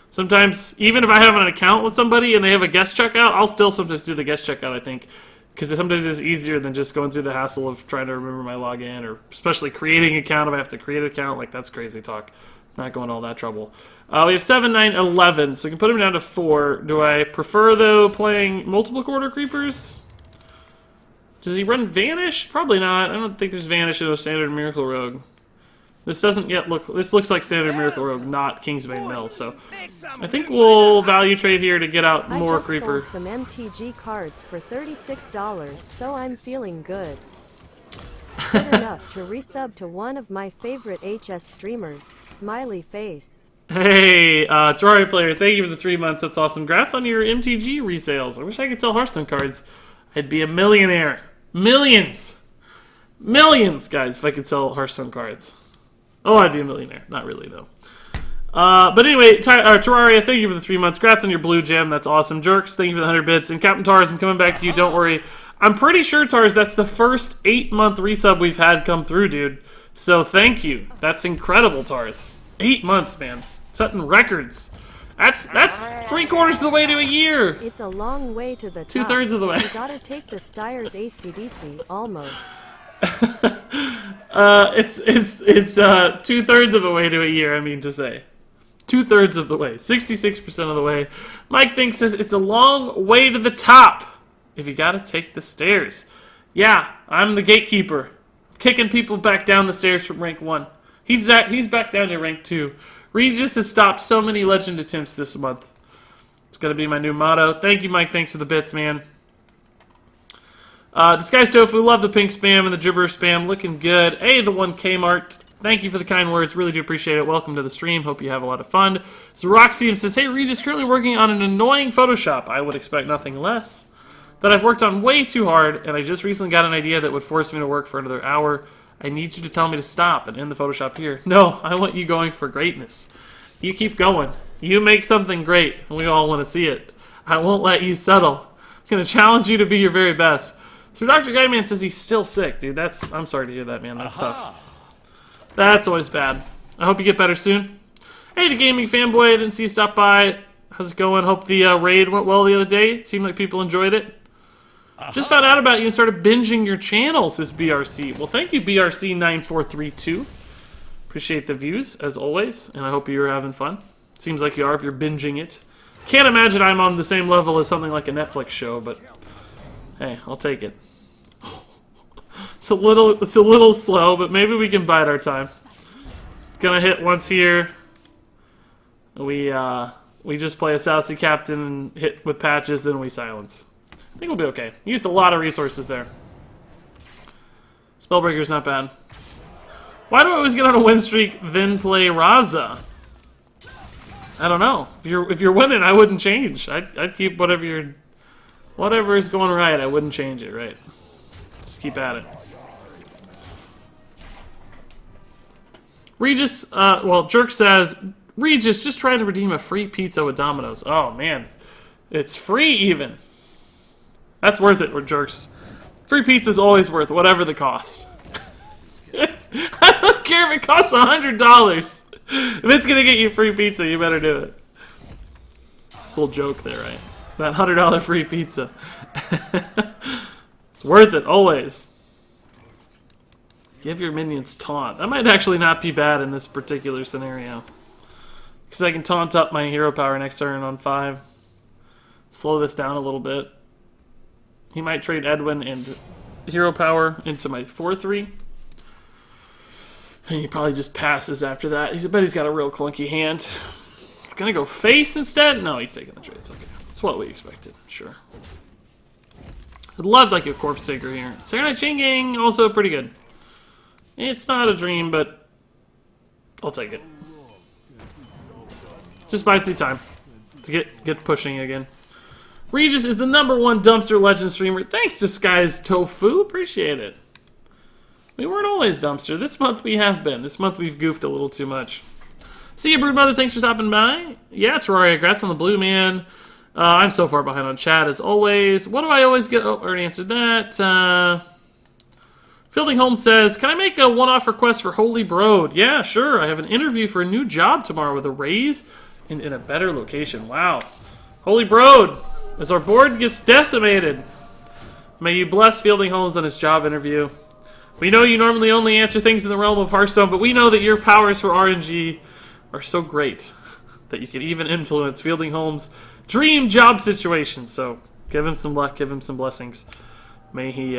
Sometimes, even if I have an account with somebody and they have a guest checkout, I'll still sometimes do the guest checkout, I think. Because sometimes it's easier than just going through the hassle of trying to remember my login, or especially creating an account if I have to create an account. Like, that's crazy talk. Not going all that trouble. We have 7, 9, 11, so we can put him down to 4. Do I prefer, though, playing multiple quarter creepers? Does he run Vanish? Probably not. I don't think there's Vanish in a standard Miracle Rogue. This doesn't yet look... This looks like standard Miracle Rogue, not Kingsbane Mill, so... I think we'll value trade here to get out more Creeper. I just sold some MTG cards for $36, so I'm feeling good. Good enough to resub to one of my favorite HS streamers, Smiley Face. Hey, Terraria player, thank you for the 3 months. That's awesome. Congrats on your MTG resales. I wish I could sell Hearthstone cards. I'd be a millionaire. Millions. Millions, guys, if I could sell Hearthstone cards. Oh, I'd be a millionaire. Not really, though. But anyway, Terraria, thank you for the 3 months. Congrats on your blue gem. That's awesome. Jerks, thank you for the 100 bits. And Captain Tars, I'm coming back to you. Don't worry. I'm pretty sure, Tars, that's the first 8-month resub we've had come through, dude. So thank you. That's incredible, Tars. 8 months, man. Setting records. That's 3/4 of the way to a year. It's a long way to the top. 2/3 of the way. You gotta take the Styres ACDC, almost. It's 2/3 of the way to a year, I mean to say. 2/3 of the way. 66% of the way. Mike thinks it's a long way to the top if you gotta take the stairs. Yeah, I'm the gatekeeper. Kicking people back down the stairs from rank 1. He's back down to rank 2. Regis has stopped so many legend attempts this month. It's gonna be my new motto. Thank you, Mike. Thanks for the bits, man. Disguised Tofu, love the pink spam and the gibberish spam. Looking good. Hey, the 1K Mart. Thank you for the kind words. Really do appreciate it. Welcome to the stream. Hope you have a lot of fun. So Roxy says, hey, Regis, currently working on an annoying Photoshop. I would expect nothing less. That I've worked on way too hard, and I just recently got an idea that would force me to work for another hour. I need you to tell me to stop and end the Photoshop here. No, I want you going for greatness. You keep going. You make something great, and we all want to see it. I won't let you settle. I'm going to challenge you to be your very best. So Dr. Guyman says he's still sick, dude. I'm sorry to hear that, man. That's tough. That's always bad. I hope you get better soon. Hey, the gaming fanboy, I didn't see you stop by. How's it going? Hope the raid went well the other day. It seemed like people enjoyed it. Just found out about you and started binging your channel, says BRC. Well, thank you, BRC9432. Appreciate the views, as always, and I hope you're having fun. Seems like you are if you're binging it. Can't imagine I'm on the same level as something like a Netflix show, but hey, I'll take it. It's a little slow, but maybe we can bide our time. It's gonna hit once here. We just play a South Sea Captain and hit with patches, then we silence. I think we'll be okay. Used a lot of resources there. Spellbreaker's not bad. Why do I always get on a win streak, then play Raza? I don't know. If you're winning, I wouldn't change. I'd keep whatever is going right. I wouldn't change it. Right. Just keep at it. Regis, Jerk says, Regis, just try to redeem a free pizza with Domino's. Oh man, it's free even. That's worth it, Jerks. Free pizza's always worth whatever the cost. I don't care if it costs $100. If it's gonna get you free pizza, you better do it. It's a little joke there, right? That $100 free pizza. It's worth it, always. Give your minions taunt. That might actually not be bad in this particular scenario. Because I can taunt up my hero power next turn on 5. Slow this down a little bit. He might trade Edwin and hero power into my 4-3. And he probably just passes after that. I bet he's got a real clunky hand. Gonna go face instead? No, he's taking the trade. It's okay. That's what we expected. Sure. I'd love like a Corpse Taker here. Saturday Night Chain Gang, also pretty good. It's not a dream, but I'll take it. Just buys me time to get pushing again. Regis is the #1 dumpster legend streamer. Thanks, Disguised Tofu. Appreciate it. We weren't always dumpster. This month we have been. This month we've goofed a little too much. See you, Broodmother. Thanks for stopping by. Yeah, Terraria. Congrats on the blue, man. I'm so far behind on chat, as always. What do I always get? Oh, I already answered that. Fielding Holmes says, can I make a one-off request for Holy Broad? Yeah, sure. I have an interview for a new job tomorrow with a raise and in a better location. Wow. Holy Broad, as our board gets decimated, may you bless Fielding Holmes on his job interview. We know you normally only answer things in the realm of Hearthstone, but we know that your powers for RNG are so great that you can even influence Fielding Holmes' dream job situation. So give him some luck, give him some blessings. May he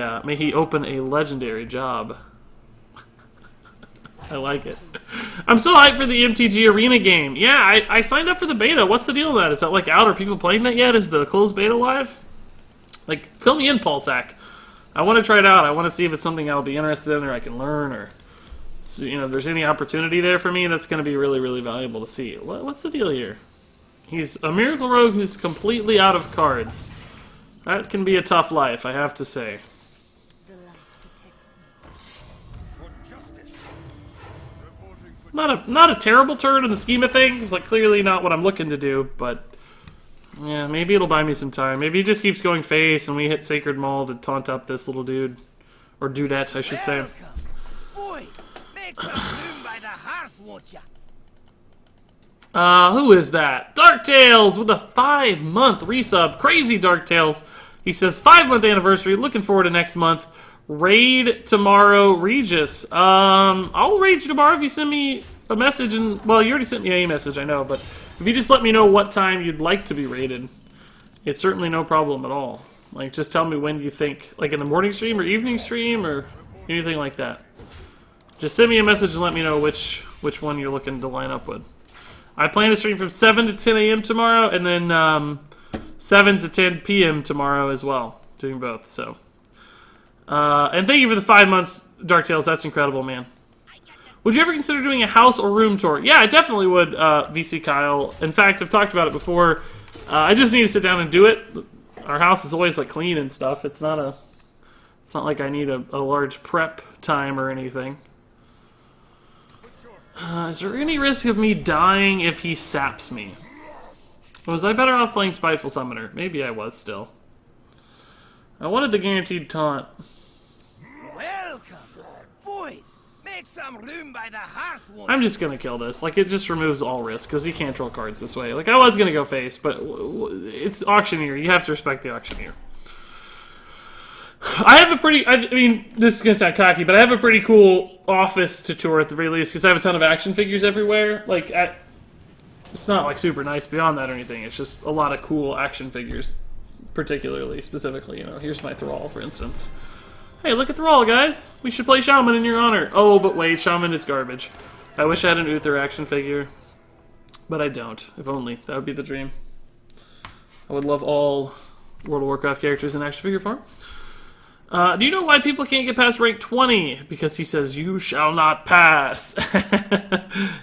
open a legendary job. I like it. I'm so hyped for the MTG Arena game. Yeah, I signed up for the beta. What's the deal with that? Is that like out? Are people playing that yet? Is the closed beta live? Like, fill me in, Paulsack. I want to try it out. I want to see if it's something I'll be interested in or I can learn or So, you know, if there's any opportunity there for me, that's going to be really, really valuable to see. What's the deal here? He's a Miracle Rogue who's completely out of cards. That can be a tough life, I have to say. Not a terrible turn in the scheme of things. Like, clearly not what I'm looking to do, but yeah, maybe it'll buy me some time. Maybe he just keeps going face, and we hit Sacred Maul to taunt up this little dude, or dudette, I should say. Boys, make some room by the hearth, won't ya? Who is that? Darktales with a 5-month resub. Crazy Darktales. He says 5-month anniversary. Looking forward to next month. Raid tomorrow, Regis. I'll raid you tomorrow if you send me a message. And well, you already sent me a message, I know, but if you just let me know what time you'd like to be raided, it's certainly no problem at all. Like, just tell me when you think, like in the morning stream or evening stream or anything like that. Just send me a message and let me know which one you're looking to line up with. I plan to stream from 7 to 10 a.m. tomorrow, and then 7 to 10 p.m. tomorrow as well, doing both. So. And thank you for the 5 months, Darktales. That's incredible, man. Would you ever consider doing a house or room tour? Yeah, I definitely would, VC Kyle. In fact, I've talked about it before. I just need to sit down and do it. Our house is always like clean and stuff. It's not like I need a large prep time or anything. Is there any risk of me dying if he saps me? Was I better off playing Spiteful Summoner? Maybe I was still. I wanted the guaranteed taunt. Welcome, boys. Make some room by the hearth, won't I'm just gonna kill this. Like, it just removes all risk because he can't draw cards this way. Like, I was gonna go face, but it's auctioneer. You have to respect the auctioneer. I have a pretty. I mean, this is gonna sound cocky, but I have a pretty cool office to tour at the very least because I have a ton of action figures everywhere. Like, it's not like super nice beyond that or anything. It's just a lot of cool action figures, particularly, specifically. You know, here's my Thrall, for instance. Hey, look at Thrall, guys. We should play Shaman in your honor. Oh, but wait, Shaman is garbage. I wish I had an Uther action figure, but I don't. If only. That would be the dream. I would love all World of Warcraft characters in action figure form. Do you know why people can't get past rank 20? Because he says, you shall not pass.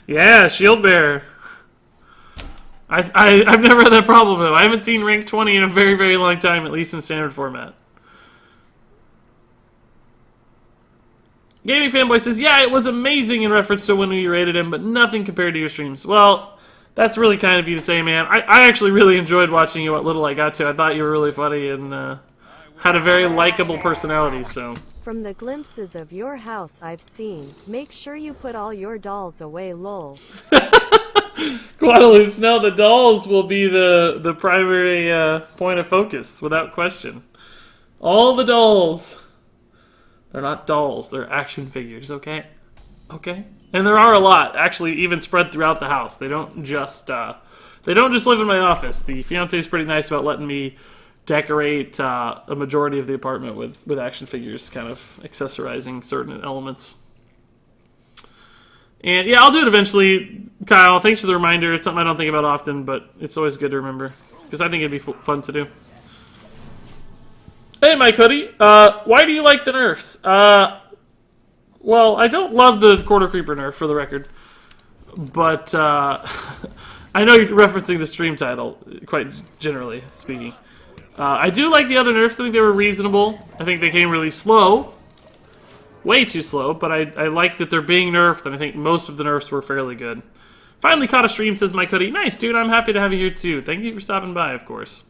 Yeah, Shield Bearer. I've never had that problem, though. I haven't seen rank 20 in a very, very long time, at least in standard format. Gaming Fanboy says, yeah, it was amazing in reference to when we rated him, but nothing compared to your streams. Well, that's really kind of you to say, man. I actually really enjoyed watching you, what little I got to. I thought you were really funny and had a very likable personality, so... From the glimpses of your house I've seen, make sure you put all your dolls away, lol. Guadalupe, no, the dolls will be the primary point of focus, without question. All the dolls. They're not dolls, they're action figures, okay? Okay? And there are a lot, actually, even spread throughout the house. They don't just live in my office. The fiancé is pretty nice about letting me decorate a majority of the apartment with action figures, kind of accessorizing certain elements. And yeah, I'll do it eventually, Kyle. Thanks for the reminder. It's something I don't think about often, but it's always good to remember, because I think it'd be fun to do. Hey, Mike Hoodie. Why do you like the nerfs? Well, I don't love the Quarter Creeper nerf, for the record. But I know you're referencing the stream title, quite generally speaking. I do like the other nerfs. I think they were reasonable. I think they came really slow. Way too slow, but I like that they're being nerfed, and I think most of the nerfs were fairly good. Finally caught a stream, says Mike Hoodie. Nice, dude. I'm happy to have you here, too. Thank you for stopping by, of course.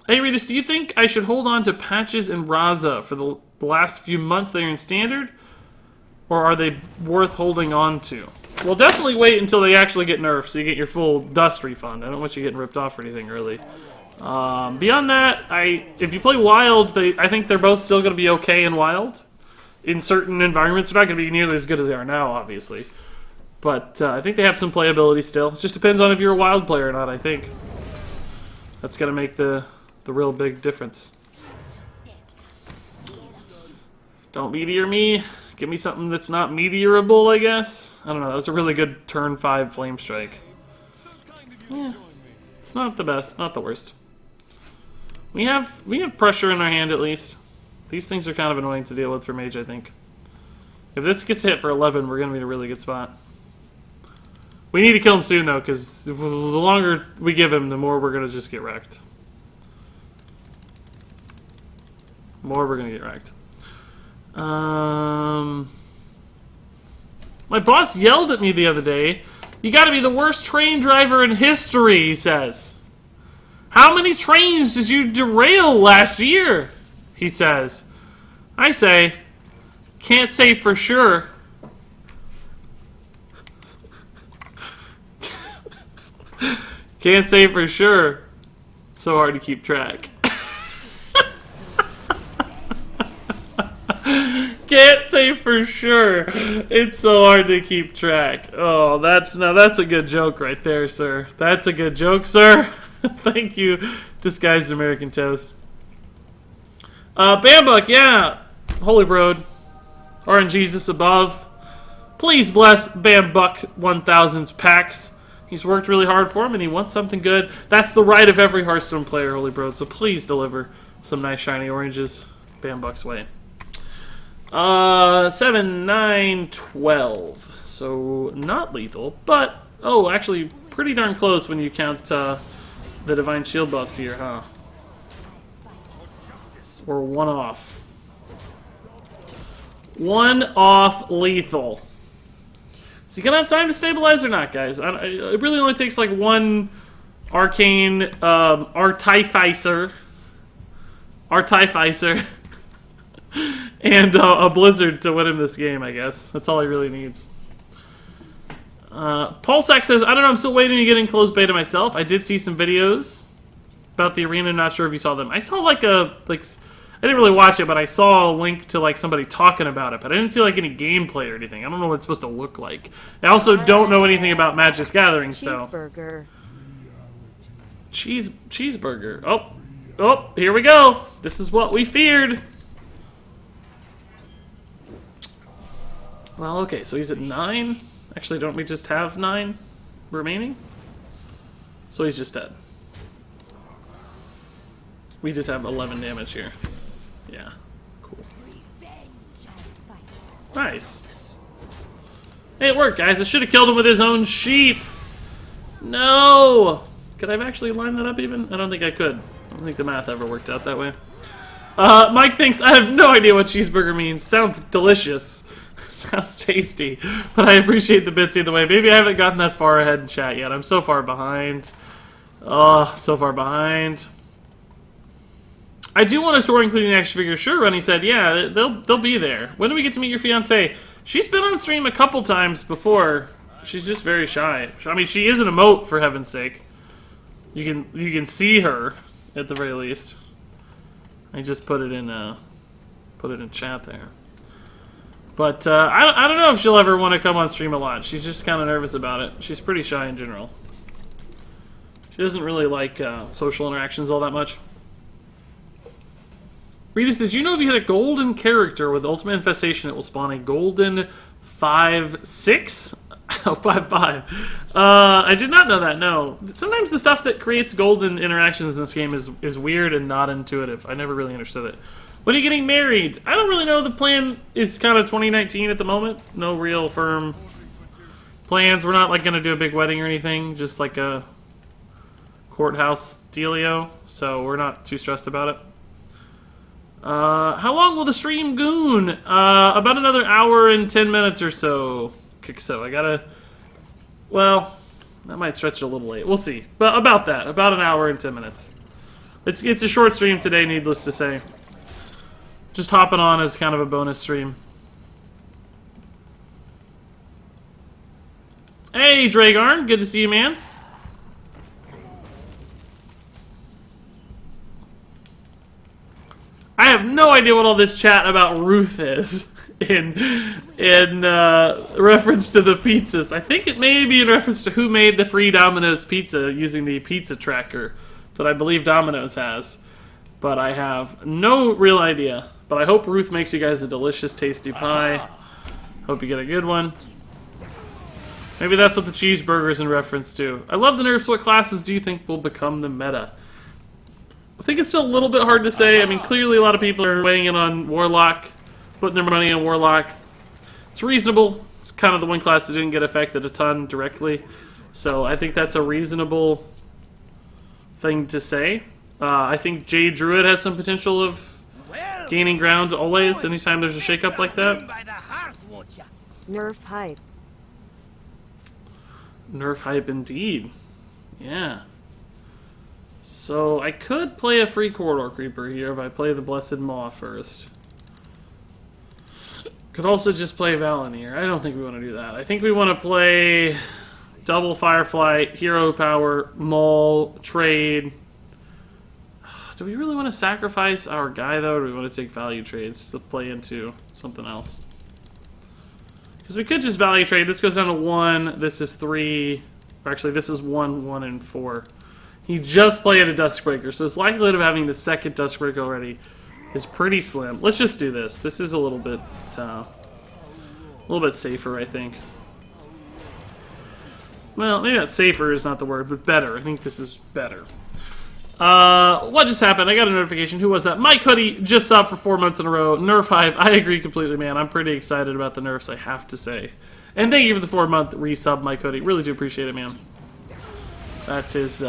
Hey, Regis, do you think I should hold on to Patches and Raza for the last few months they're in Standard? Or are they worth holding on to? Well, definitely wait until they actually get nerfed so you get your full dust refund. I don't want you getting ripped off or anything early. Beyond that, if you play Wild, I think they're both still going to be okay in Wild. In certain environments, they're not going to be nearly as good as they are now, obviously. But I think they have some playability still. It just depends on if you're a Wild player or not, I think. That's going to make the real big difference. Don't meteor me. Give me something that's not meteorable, I guess. I don't know. That was a really good turn 5 Flame Strike. Yeah. It's not the best, not the worst. We have pressure in our hand at least. These things are kind of annoying to deal with for Mage, I think. If this gets hit for 11, we're going to be in a really good spot. We need to kill him soon, though, because the longer we give him, the more we're going to just get wrecked. More we're going to get wrecked. My boss yelled at me the other day. You got to be the worst train driver in history, he says. How many trains did you derail last year? He says. I say, can't say for sure. Can't say for sure. It's so hard to keep track. Can't say for sure. It's so hard to keep track. Oh, that's a good joke right there, sir. That's a good joke, sir. Thank you, Disguised American Toast. Bambuck, yeah. Holy Road. RNGesus above. Please bless Bambuck 1000's packs. He's worked really hard for him, and he wants something good. That's the right of every Hearthstone player, Holy Bro. So please deliver some nice shiny oranges Bambuck's way. 7, 9, 12. So not lethal, but oh, actually pretty darn close when you count the Divine Shield buffs here, huh? We're one off. One off lethal. Is he gonna have time to stabilize or not, guys? It really only takes like one arcane artificer, and a blizzard to win him this game. I guess that's all he really needs. Paulsack says, I don't know, I'm still waiting to get in closed beta myself. I did see some videos about the arena. Not sure if you saw them. I saw I didn't really watch it, but I saw a link to like somebody talking about it, but I didn't see like any gameplay or anything. I don't know what it's supposed to look like. I also don't know anything about Magic Gathering, so. Cheeseburger. Cheeseburger. Oh, here we go. This is what we feared. Well, okay, so he's at 9. Actually, don't we just have 9 remaining? So he's just dead. We just have 11 damage here. Yeah, cool. Nice. Hey, it worked, guys. I should have killed him with his own sheep. No! Could I have actually lined that up even? I don't think I could. I don't think the math ever worked out that way. Mike thinks, I have no idea what cheeseburger means. Sounds delicious. Sounds tasty. But I appreciate the bits either way. Maybe I haven't gotten that far ahead in chat yet. I'm so far behind. Oh, so far behind. I do want a tour including the action figure. Sure, Runny said, yeah, they'll be there. When do we get to meet your fiancée? She's been on stream a couple times before. She's just very shy. I mean, she is an emote, for heaven's sake. You can see her at the very least. I just put it in chat there. But I don't know if she'll ever want to come on stream a lot. She's just kind of nervous about it. She's pretty shy in general. She doesn't really like social interactions all that much. Regis, did you know if you hit a golden character with Ultimate Infestation, it will spawn a golden 5/6? Oh, 5/5. I did not know that, no. Sometimes the stuff that creates golden interactions in this game is weird and not intuitive. I never really understood it. When are you getting married? I don't really know. The plan is kind of 2019 at the moment. No real firm plans. We're not like going to do a big wedding or anything. Just like a courthouse dealio. So we're not too stressed about it. How long will the stream goon? About another hour and 10 minutes or so. So I gotta... Well, that might stretch it a little late. We'll see. But about that. About an hour and 10 minutes. It's a short stream today, needless to say. Just hopping on as kind of a bonus stream. Hey, Dragarn. Good to see you, man. I have no idea what all this chat about Ruth is in reference to the pizzas. I think it may be in reference to who made the free Domino's pizza using the pizza tracker that I believe Domino's has. But I have no real idea. But I hope Ruth makes you guys a delicious, tasty pie. Hope you get a good one. Maybe that's what the cheeseburger is in reference to. I love the nerfs. What classes do you think will become the meta? I think it's still a little bit hard to say. I mean, clearly a lot of people are weighing in on Warlock, putting their money on Warlock. It's reasonable. It's kind of the one class that didn't get affected a ton directly. So I think that's a reasonable thing to say. I think Jade Druid has some potential of gaining ground always, anytime there's a shakeup like that. Nerf hype. Nerf hype indeed. Yeah. So I could play a free Corridor Creeper here if I play the Blessed Maw first. Could also just play Valinir. I don't think we want to do that. I think we want to play double Fireflight, Hero Power, Maul, Trade. Do we really want to sacrifice our guy, though, or do we want to take value trades to play into something else? Because we could just value trade. This goes down to 1. This is 3. Or actually, this is 1, 1, and 4. He just played a Duskbreaker, so his likelihood of having the second Duskbreaker already is pretty slim. Let's just do this. This is a little bit safer, I think. Well, maybe not safer is not the word, but better. I think this is better. What just happened? I got a notification. Who was that? Mike Hoodie just subbed for 4 months in a row. Nerf hype. I agree completely, man. I'm pretty excited about the nerfs, I have to say. And thank you for the 4-month resub, Mike Hoodie. Really do appreciate it, man. That is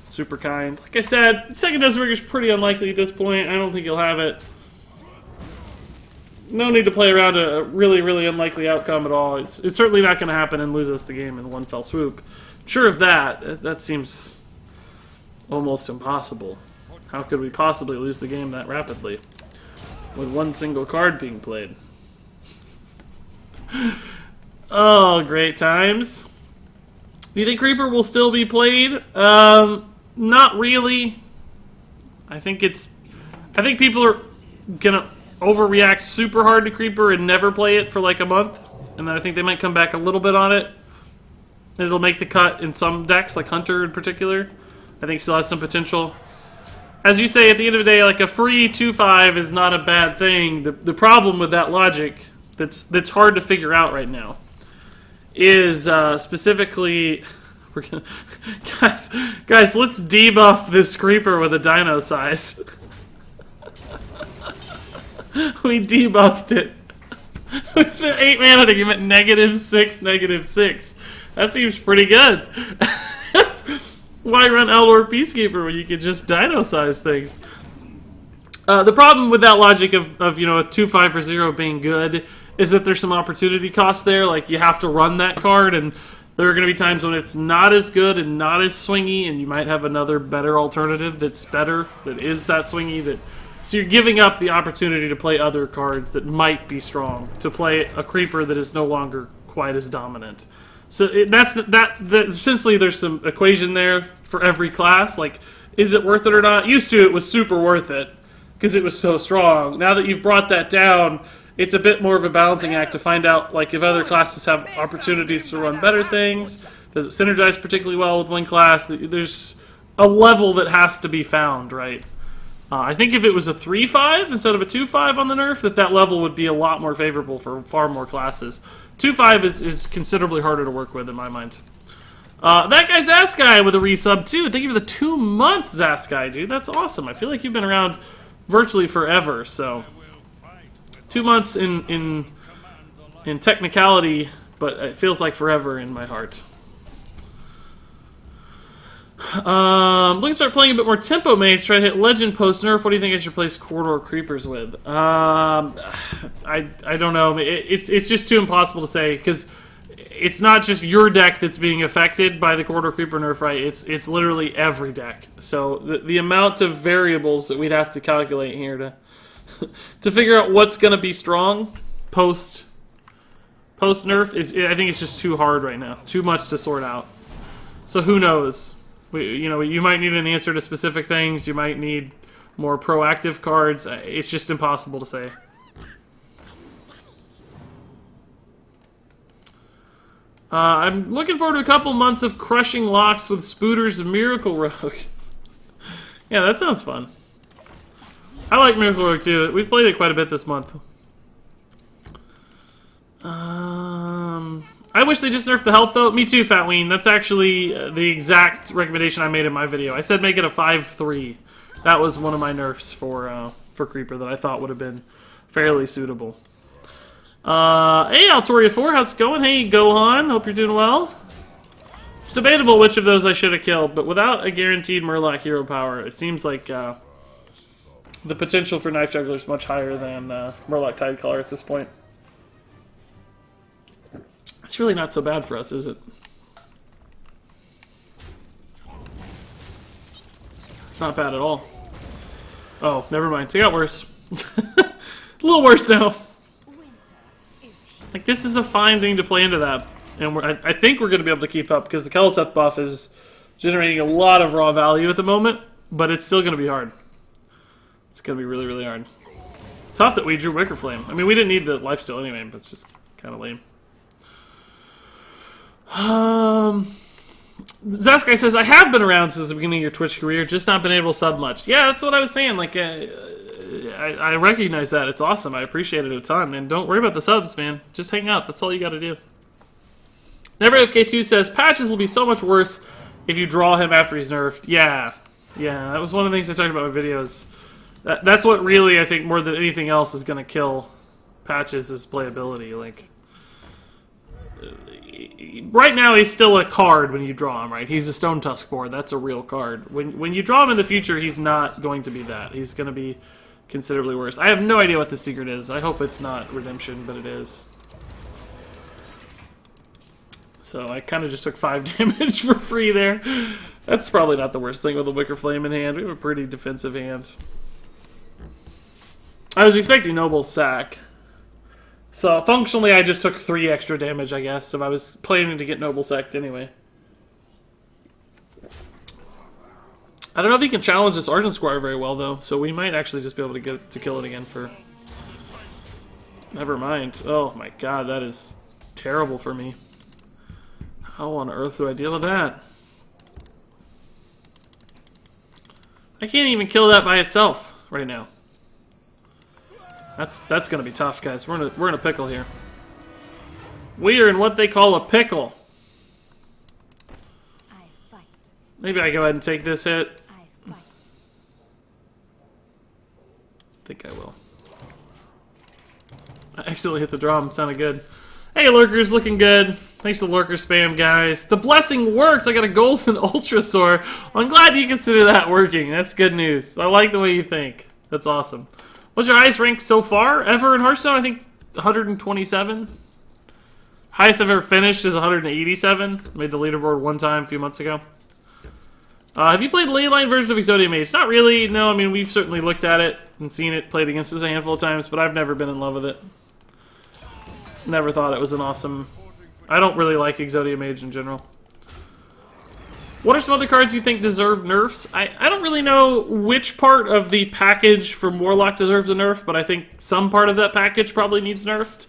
super kind. Like I said, second Duskbreaker is pretty unlikely at this point. I don't think he'll have it. No need to play around a really, really unlikely outcome at all. It's certainly not going to happen and lose us the game in one fell swoop. Sure of that. That seems almost impossible. How could we possibly lose the game that rapidly with one single card being played? Oh, great times. Do you think Creeper will still be played? Not really. I think people are gonna overreact super hard to Creeper and never play it for like a month, and then I think they might come back a little bit on it. It'll make the cut in some decks, like Hunter in particular. I think still has some potential. As you say, at the end of the day, like a free 2/5 is not a bad thing. The problem with that logic that's hard to figure out right now is specifically, we're gonna guys, let's debuff this Creeper with a Dino size. We debuffed it. We spent 8 mana to give it -6, -6. That seems pretty good. Why run Eldor Peacekeeper when you could just Dino size things? The problem with that logic of you know, a 2/5 for 0 being good is that there's some opportunity cost there. Like, you have to run that card, and there are going to be times when it's not as good and not as swingy, and you might have another better alternative that's better, that is that swingy. So you're giving up the opportunity to play other cards that might be strong, to play a Creeper that is no longer quite as dominant. So essentially there's some equation there for every class. Like, is it worth it or not? Used to, it was super worth it because it was so strong. Now that you've brought that down, it's a bit more of a balancing act to find out, like, if other classes have opportunities to run better things. Does it synergize particularly well with one class? There's a level that has to be found, right? I think if it was a 3/5 instead of a 2/5 on the nerf, that level would be a lot more favorable for far more classes. 2/5 is considerably harder to work with in my mind. That guy's Zaskai with a resub too. Thank you for the 2 months, Zaskai, dude. That's awesome. I feel like you've been around virtually forever. So 2 months in technicality, but it feels like forever in my heart. Looking to start playing a bit more tempo mage. Try to hit legend post nerf. What do you think I should place corridor creepers with? I don't know. It's just too impossible to say because it's not just your deck that's being affected by the corridor creeper nerf, right? It's literally every deck. So the amount of variables that we'd have to calculate here to figure out what's going to be strong post nerf is, I think it's just too hard right now. It's too much to sort out. So who knows? You might need an answer to specific things. You might need more proactive cards. It's just impossible to say. I'm looking forward to a couple months of crushing locks with Spooters and Miracle Rogue. Yeah, that sounds fun. I like Miracle Rogue too. We've played it quite a bit this month. I wish they just nerfed the health though. Me too, Fatween. That's actually the exact recommendation I made in my video. I said make it a 5/3. That was one of my nerfs for Creeper that I thought would have been fairly suitable. Hey, Altoria4, how's it going? Hey, Gohan, hope you're doing well. It's debatable which of those I should have killed, but without a guaranteed Murloc hero power, it seems like the potential for Knife Juggler is much higher than Murloc Tidecaller at this point. It's really not so bad for us, is it? It's not bad at all. Oh, never mind. It got worse. A little worse now. Like, this is a fine thing to play into that. And I think we're going to be able to keep up, because the Keleseth buff is generating a lot of raw value at the moment, but it's still going to be hard. It's going to be really, really hard. Tough that we drew Wicker Flame. I mean, we didn't need the lifesteal anyway, but it's just kind of lame. Zaskai says, I have been around since the beginning of your Twitch career, just not been able to sub much. Yeah, that's what I was saying. Like, I recognize that. It's awesome. I appreciate it a ton. And don't worry about the subs, man. Just hang out. That's all you got to do. NeverFK2 says, patches will be so much worse if you draw him after he's nerfed. Yeah. Yeah, that was one of the things I talked about in my videos. That's what really, I think, more than anything else is going to kill patches is playability. Like, right now he's still a card when you draw him, right? He's a Stone Tusk board. That's a real card. When you draw him in the future, he's not going to be that. He's going to be considerably worse. I have no idea what the secret is. I hope it's not Redemption, but it is. So I kind of just took 5 damage for free there. That's probably not the worst thing with a Wicker Flame in hand. We have a pretty defensive hand. I was expecting Noble Sack. So functionally I just took 3 extra damage, I guess, if I was planning to get Noble Sacked anyway. I don't know if he can challenge this Argent Squire very well, though, so we might actually just be able to get to kill it again for... Never mind. Oh my god, that is terrible for me. How on earth do I deal with that? I can't even kill that by itself right now. That's gonna be tough, guys. We're in a pickle here. We are in what they call a pickle. Maybe I go ahead and take this hit. I think I will. I accidentally hit the drum. Sounded good. Hey, Lurkers, looking good. Thanks to Lurker spam, guys. The blessing works! I got a golden Ultrasaur. I'm glad you consider that working. That's good news. I like the way you think. That's awesome. What's your highest rank so far? Ever in Hearthstone? I think 127. Highest I've ever finished is 187. Made the leaderboard one time a few months ago. Have you played the leyline version of Exodia Mage? Not really. No, I mean, we've certainly looked at it and seen it played against us a handful of times, but I've never been in love with it. Never thought it was an awesome... I don't really like Exodia Mage in general. What are some other cards you think deserve nerfs? I don't really know which part of the package for Warlock deserves a nerf, but I think some part of that package probably needs nerfed.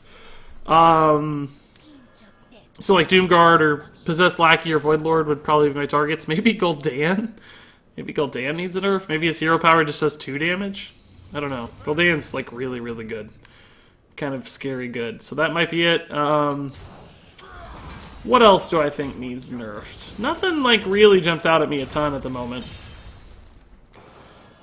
So like Doomguard or Possessed Lackey or Voidlord would probably be my targets. Maybe Gul'dan? Maybe Gul'dan needs a nerf? Maybe his hero power just does 2 damage? I don't know. Gul'dan's like really, really good. Kind of scary good. So that might be it. What else do I think needs nerfed? Nothing like really jumps out at me a ton at the moment.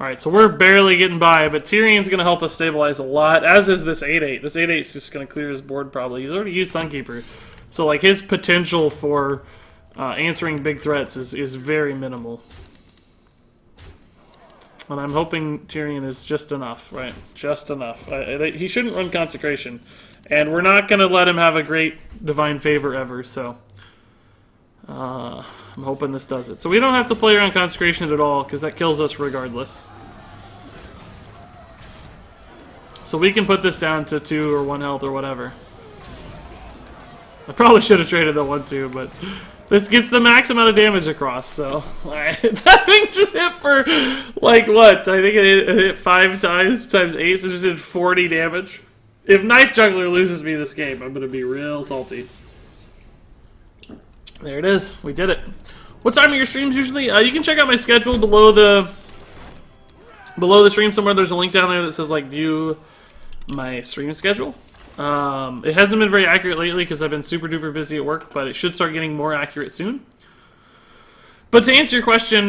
Alright, so we're barely getting by, but Tyrion's going to help us stabilize a lot, as is this 8-8. This 8-8 is just going to clear his board probably. He's already used Sunkeeper. So like his potential for answering big threats is very minimal. And I'm hoping Tyrion is just enough, right? Just enough. He shouldn't run Consecration. And we're not going to let him have a great Divine Favor ever, so... I'm hoping this does it. So we don't have to play around Consecration at all, because that kills us regardless. So we can put this down to 2 or 1 health or whatever. I probably should have traded the 1-2, but... This gets the max amount of damage across, so... That thing just hit for, like, what? I think it hit 5 times 8, so it just did 40 damage. If Knife Juggler loses me this game, I'm going to be real salty. There it is. We did it. What time are your streams usually? You can check out my schedule below the stream somewhere. There's a link down there that says, like, view my stream schedule. It hasn't been very accurate lately because I've been super duper busy at work, but it should start getting more accurate soon. But to answer your question,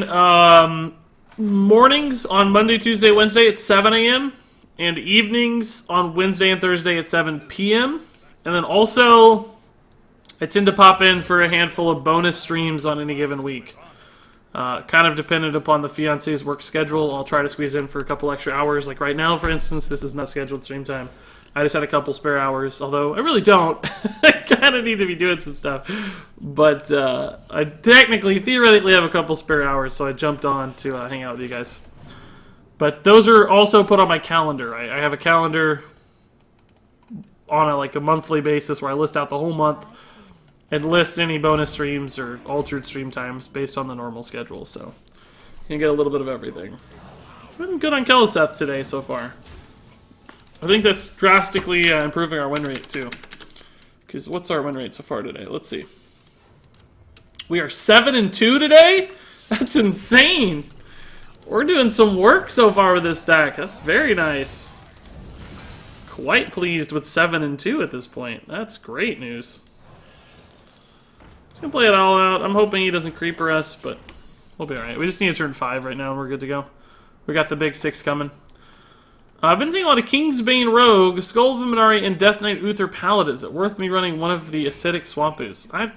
mornings on Monday, Tuesday, Wednesday at 7 a.m. and evenings on Wednesday and Thursday at 7 p.m. And then also, I tend to pop in for a handful of bonus streams on any given week. Kind of dependent upon the fiance's work schedule. I'll try to squeeze in for a couple extra hours. Like right now, for instance, this is not scheduled stream time. I just had a couple spare hours, although I really don't. I kind of need to be doing some stuff. But I theoretically have a couple spare hours, so I jumped on to hang out with you guys. But those are also put on my calendar. I have a calendar on a monthly basis where I list out the whole month and list any bonus streams or altered stream times based on the normal schedule. So you can get a little bit of everything. Been good on Keleseth today so far. I think that's drastically improving our win rate too. Because what's our win rate so far today? Let's see. We are 7-2 today? That's insane. We're doing some work so far with this deck. That's very nice. Quite pleased with 7-2 at this point. That's great news. Just gonna play it all out. I'm hoping he doesn't creeper us, but we'll be alright. We just need to turn 5 right now and we're good to go. We got the big 6 coming. I've been seeing a lot of Kingsbane Rogue, Skull of Imanari, and Death Knight Uther Paladin. Is it worth me running one of the acidic Swamp Ooze? I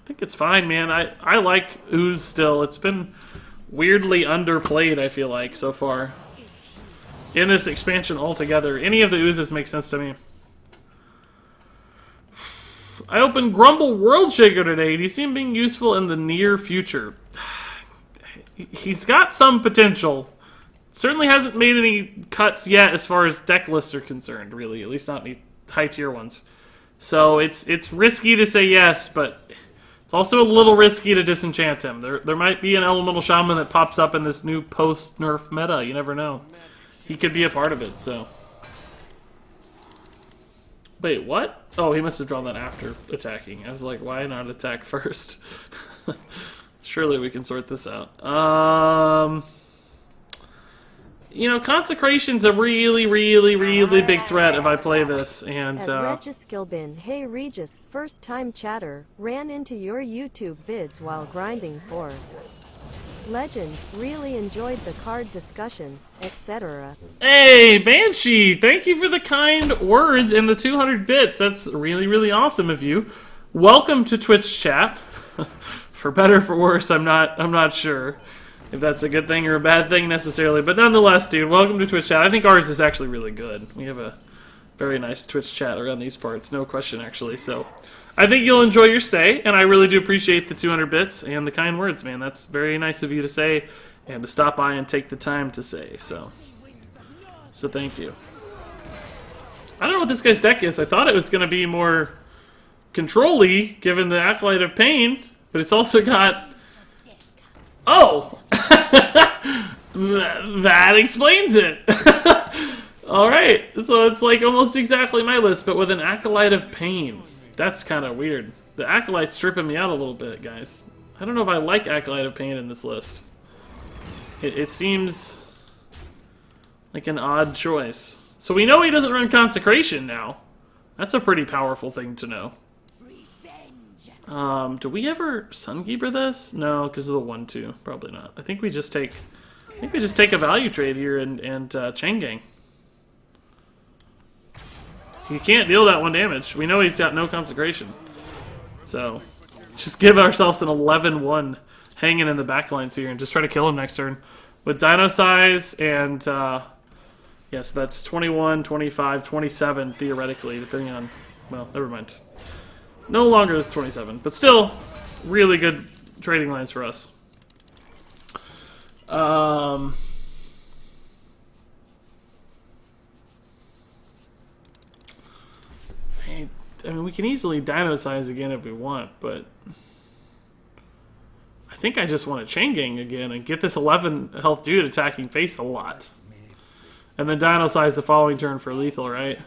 think it's fine, man. I like Ooze still. It's been weirdly underplayed, I feel like, so far. In this expansion altogether. Any of the Oozes make sense to me. I opened Grumble World Shaker today. Do you see him being useful in the near future? He's got some potential. Certainly hasn't made any cuts yet as far as deck lists are concerned, really. At least not any high-tier ones. So it's risky to say yes, but it's also a little risky to disenchant him. There might be an Elemental Shaman that pops up in this new post-nerf meta. You never know. He could be a part of it, so... Wait, what? Oh, he must have drawn that after attacking. I was like, why not attack first? Surely we can sort this out. You know, Consecration's a really, really, really big threat if I play this, and... At RegisKillbin, hey Regis, first-time chatter, ran into your YouTube vids while grinding for Legend, really enjoyed the card discussions, etc. Hey, Banshee! Thank you for the kind words and the 200 bits. That's really, really awesome of you. Welcome to Twitch chat. For better or for worse, I'm not sure if that's a good thing or a bad thing necessarily, but nonetheless, dude, welcome to Twitch chat. I think ours is actually really good. We have a very nice Twitch chat around these parts, no question, actually, so... I think you'll enjoy your stay, and I really do appreciate the 200 bits and the kind words, man. That's very nice of you to say, and to stop by and take the time to say, so thank you. I don't know what this guy's deck is. I thought it was going to be more control-y, given the Acolyte of Pain, but it's also got... Oh! That explains it! Alright, so it's like almost exactly my list, but with an Acolyte of Pain. That's kind of weird. The Acolyte's stripping me out a little bit, guys. I don't know if I like Acolyte of Pain in this list. It seems like an odd choice. So we know he doesn't run Consecration now. That's a pretty powerful thing to know. Do we ever Sunkeeper this? No, because of the 1-2. Probably not. I think we just take a value trade here and Chain Gang. He can't deal that 1 damage. We know he's got no Consecration. So, just give ourselves an 11-1 hanging in the backlines here and just try to kill him next turn. With Dino Size and, yes, that's 21, 25, 27, theoretically, depending on, well, never mind. No longer 27, but still, really good trading lines for us. I mean, we can easily Dino Size again if we want, but I think I just want to Chain Gang again and get this 11 health dude attacking face a lot. And then Dino Size the following turn for lethal, right?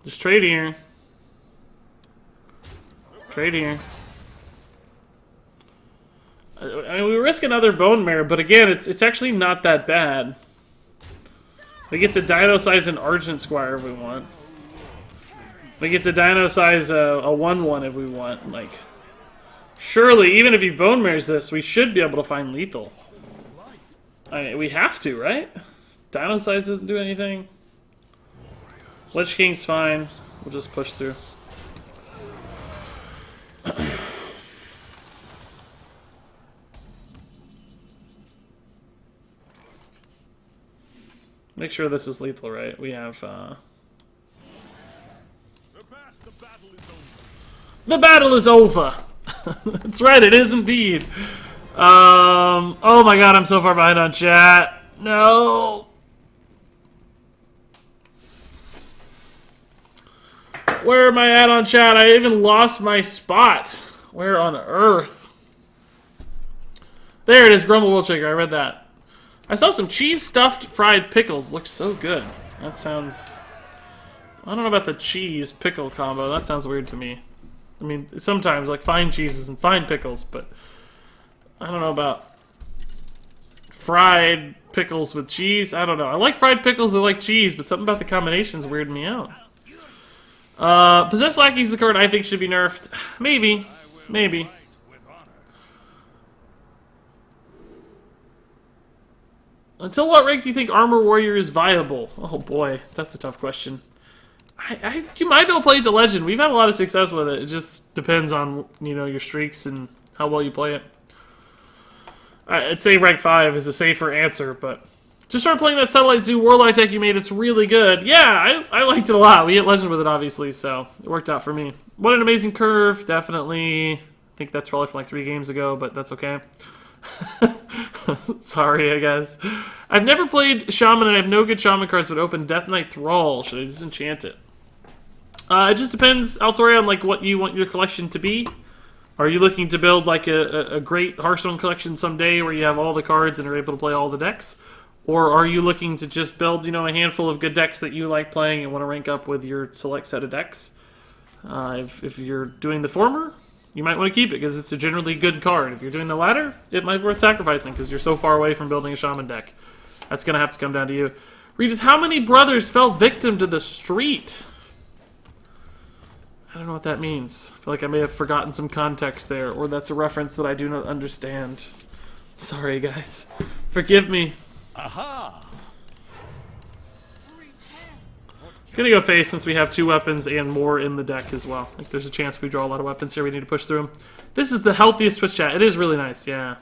Just trade here. Trade here. I mean, we risk another Bone Mare, but again, it's actually not that bad. We get to Dino Size an Argent Squire if we want. We get to Dino Size a 1-1 if we want. Like, surely, even if he Bone Mares this, we should be able to find lethal. I mean, we have to, right? Dino Size doesn't do anything. Lich King's fine. We'll just push through. Make sure this is lethal, right? We have, The battle is over! That's right, it is indeed. Oh my god, I'm so far behind on chat. No! Where am I at on chat? I even lost my spot. Where on earth? There it is, Grumble Wildshaker, I read that. I saw some cheese-stuffed fried pickles. Looks so good. That sounds... I don't know about the cheese-pickle combo. That sounds weird to me. I mean, sometimes, like, fine cheeses and fine pickles, but... I don't know about... fried pickles with cheese. I don't know. I like fried pickles, I like cheese, but something about the combinations weirded me out. Possessed Lackey's the card I think should be nerfed. Maybe. Maybe. Until what rank do you think Armor Warrior is viable? Oh boy, that's a tough question. You might be able to play it to Legend. We've had a lot of success with it. It just depends on, you know, your streaks and how well you play it. I'd say rank 5 is a safer answer, but... Just start playing that Satellite Zoo Warlight deck you made. It's really good. Yeah, I liked it a lot. We hit Legend with it, obviously, so it worked out for me. What an amazing curve. Definitely. I think that's probably from like 3 games ago, but that's okay. Sorry, I guess. I've never played Shaman, and I have no good Shaman cards, but open Death Knight Thrall. Should I disenchant it? It just depends, Altori, on like what you want your collection to be. Are you looking to build like a great Hearthstone collection someday where you have all the cards and are able to play all the decks? Or are you looking to just build, you know, a handful of good decks that you like playing and want to rank up with your select set of decks? If you're doing the former, you might want to keep it because it's a generally good card. If you're doing the latter, it might be worth sacrificing because you're so far away from building a Shaman deck. That's going to have to come down to you. Regis, how many brothers fell victim to the street? I don't know what that means. I feel like I may have forgotten some context there, or that's a reference that I do not understand. Sorry, guys. Forgive me. Aha! Gonna go face since we have 2 weapons and more in the deck as well. Like, there's a chance we draw a lot of weapons here. We need to push through them. This is the healthiest Twitch chat. It is really nice, yeah.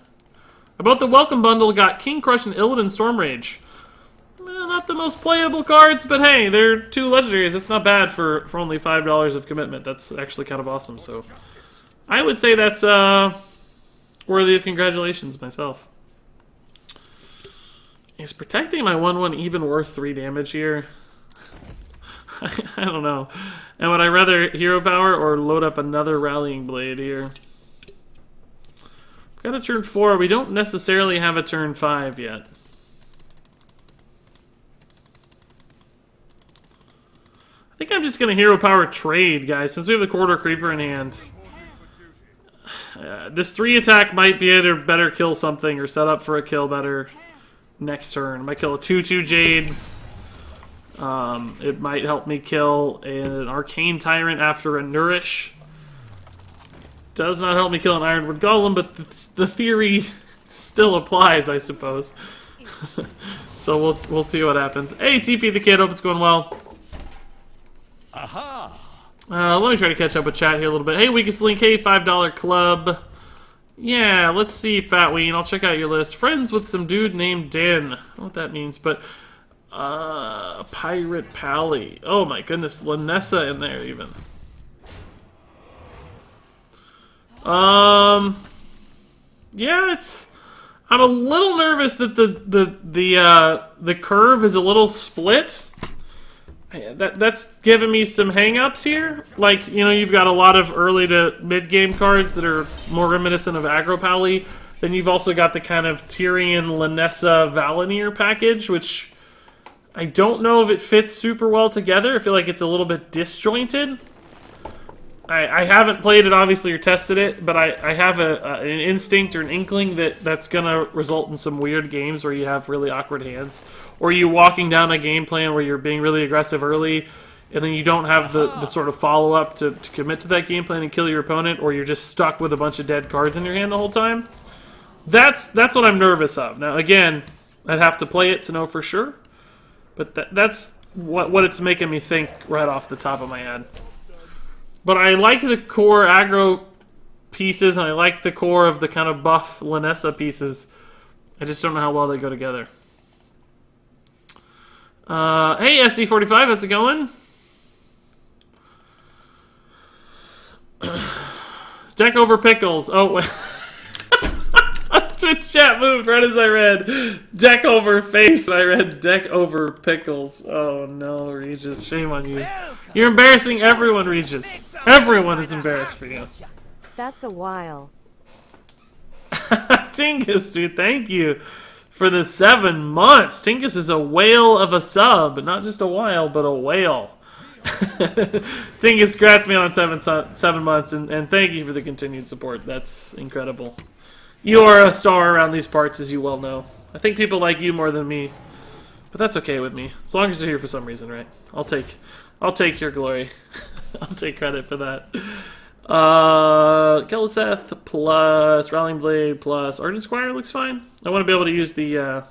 About the welcome bundle, got King Crush and Illidan Stormrage. Not the most playable cards, but hey, they're 2 legendaries. That's not bad for only $5 of commitment. That's actually kind of awesome. So, I would say that's worthy of congratulations myself. Is protecting my 1/1 even worth 3 damage here? I don't know. And would I rather hero power or load up another rallying blade here? We've got a turn 4. We don't necessarily have a turn 5 yet. I think I'm just going to hero power trade, guys, since we have the Corridor Creeper in hand. This 3 attack might be able to better kill something or set up for a kill better next turn. I might kill a 2/2 Jade. It might help me kill an Arcane Tyrant after a Nourish. Does not help me kill an Ironwood Golem, but the theory still applies, I suppose. So we'll see what happens. Hey, TP the Kid, hope it's going well. Aha! Let me try to catch up with chat here a little bit. Hey, Weakest Link. Hey, $5 club. Yeah, let's see, Fatween. I'll check out your list. Friends with some dude named Den. I don't know what that means, but... Pirate Pally. Oh my goodness, Lanessa in there even. Yeah, it's... I'm a little nervous that the curve is a little split. That's giving me some hang-ups here. Like, you know, you've got a lot of early to mid-game cards that are more reminiscent of Aggro Pally. Then you've also got the kind of Tyrion, Lanessa, Valinir package, which I don't know if it fits super well together. I feel like it's a little bit disjointed. I haven't played it, obviously, or tested it, but I have an instinct or an inkling that's going to result in some weird games where you have really awkward hands. Or you walking down a game plan where you're being really aggressive early, and then you don't have the sort of follow-up to commit to that game plan and kill your opponent, or you're just stuck with a bunch of dead cards in your hand the whole time. That's what I'm nervous of. Now, again, I'd have to play it to know for sure, but that's what it's making me think right off the top of my head. But I like the core aggro pieces, and I like the core of the kind of buff Lanessa pieces. I just don't know how well they go together. Hey, SC45, how's it going? Deck over pickles. Oh, wait. Twitch chat moved right as I read deck over face. I read deck over pickles. Oh no, Regis. Shame on you. You're embarrassing everyone, Regis. Everyone is embarrassed for you. That's a while. Tinkus, dude, thank you for the 7 months. Tinkus is a whale of a sub. Not just a while, but a whale. Tingus, congrats me on 7 months, and thank you for the continued support. That's incredible. You are a star around these parts, as you well know. I think people like you more than me, but that's okay with me. As long as you're here for some reason, right? I'll take your glory. I'll take credit for that. Keliseth plus Rallying Blade plus Argent Squire looks fine. I want to be able to use the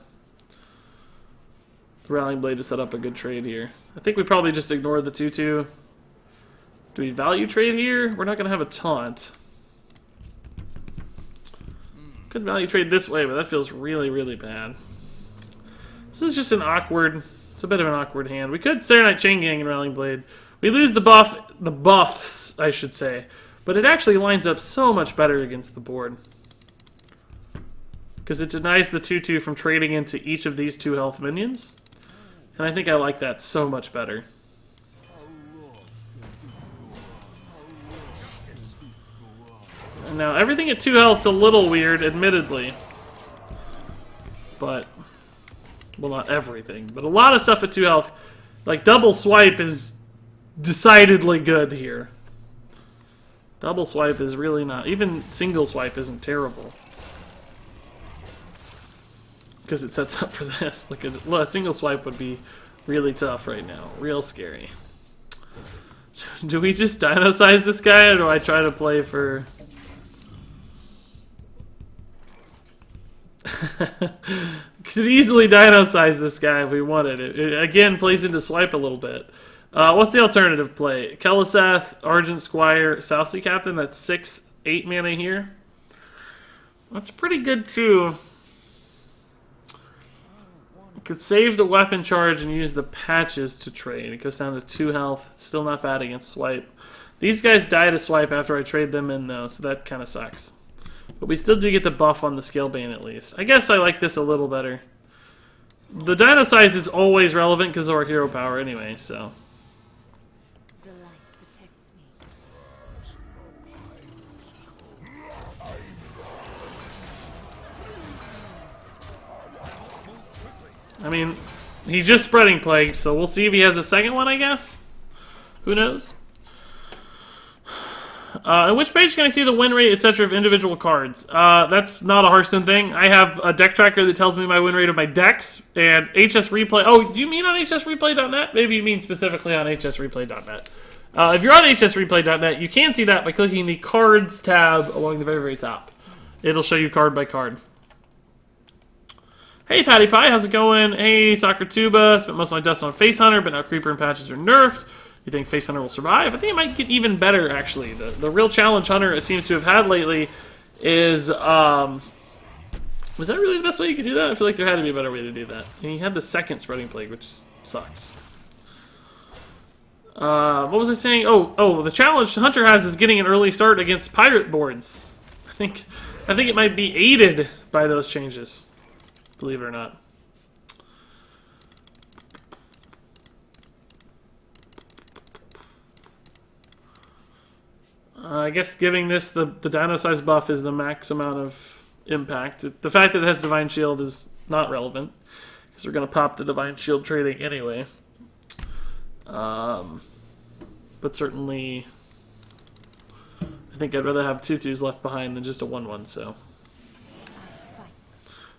Rallying Blade to set up a good trade here. I think we probably just ignore the 2-2. Do we value trade here? We're not going to have a taunt. Could value trade this way, but that feels really, really bad. This is just an awkward... It's a bit of an awkward hand. We could Serenite Chain Gang and Rallying Blade. We lose the buffs, I should say. But it actually lines up so much better against the board. Because it denies the 2-2 from trading into each of these 2 health minions. And I think I like that so much better. And now everything at 2 health's a little weird, admittedly. But, well, not everything, but a lot of stuff at 2 health. Like double swipe is decidedly good here. Double swipe is really not, even single swipe isn't terrible. Because it sets up for this. Like a single swipe would be really tough right now. Real scary. Do we just dino size this guy, or do I try to play for... Could easily dino size this guy if we wanted. It again plays into swipe a little bit. What's the alternative play? Keliseth, Argent Squire, South Sea Captain. That's 6-8 mana here. That's pretty good too. Could save the weapon charge and use the patches to trade. It goes down to 2 health. It's still not bad against swipe. These guys die to swipe after I trade them in though, so that kind of sucks. But we still do get the buff on the Scalebane at least. I guess I like this a little better. The dino size is always relevant because of our hero power anyway, so. The light protects me. I mean, he's just spreading plague, so we'll see if he has a second one, I guess. Who knows? In which page can I see the win rate, etc. of individual cards? That's not a Hearthstone thing. I have a deck tracker that tells me my win rate of my decks, and HS Replay... Oh, do you mean on hsreplay.net? Maybe you mean specifically on hsreplay.net. If you're on hsreplay.net, you can see that by clicking the Cards tab along the very, very top. It'll show you card by card. Hey, Patty Pie, how's it going? Hey, Soccer Tuba. Spent most of my dust on Face Hunter, but now Creeper and Patches are nerfed. You think Face Hunter will survive? I think it might get even better, actually. The real challenge Hunter it seems to have had lately is... was that really the best way you could do that? I feel like there had to be a better way to do that. And he had the second Spreading Plague, which sucks. What was I saying? Oh, the challenge Hunter has is getting an early start against pirate boards. I think it might be aided by those changes. Believe it or not. I guess giving this the dino size buff is the max amount of impact. The fact that it has Divine Shield is not relevant, because we're going to pop the Divine Shield trading anyway. But certainly, I think I'd rather have 2/2s left behind than just a 1/1, so.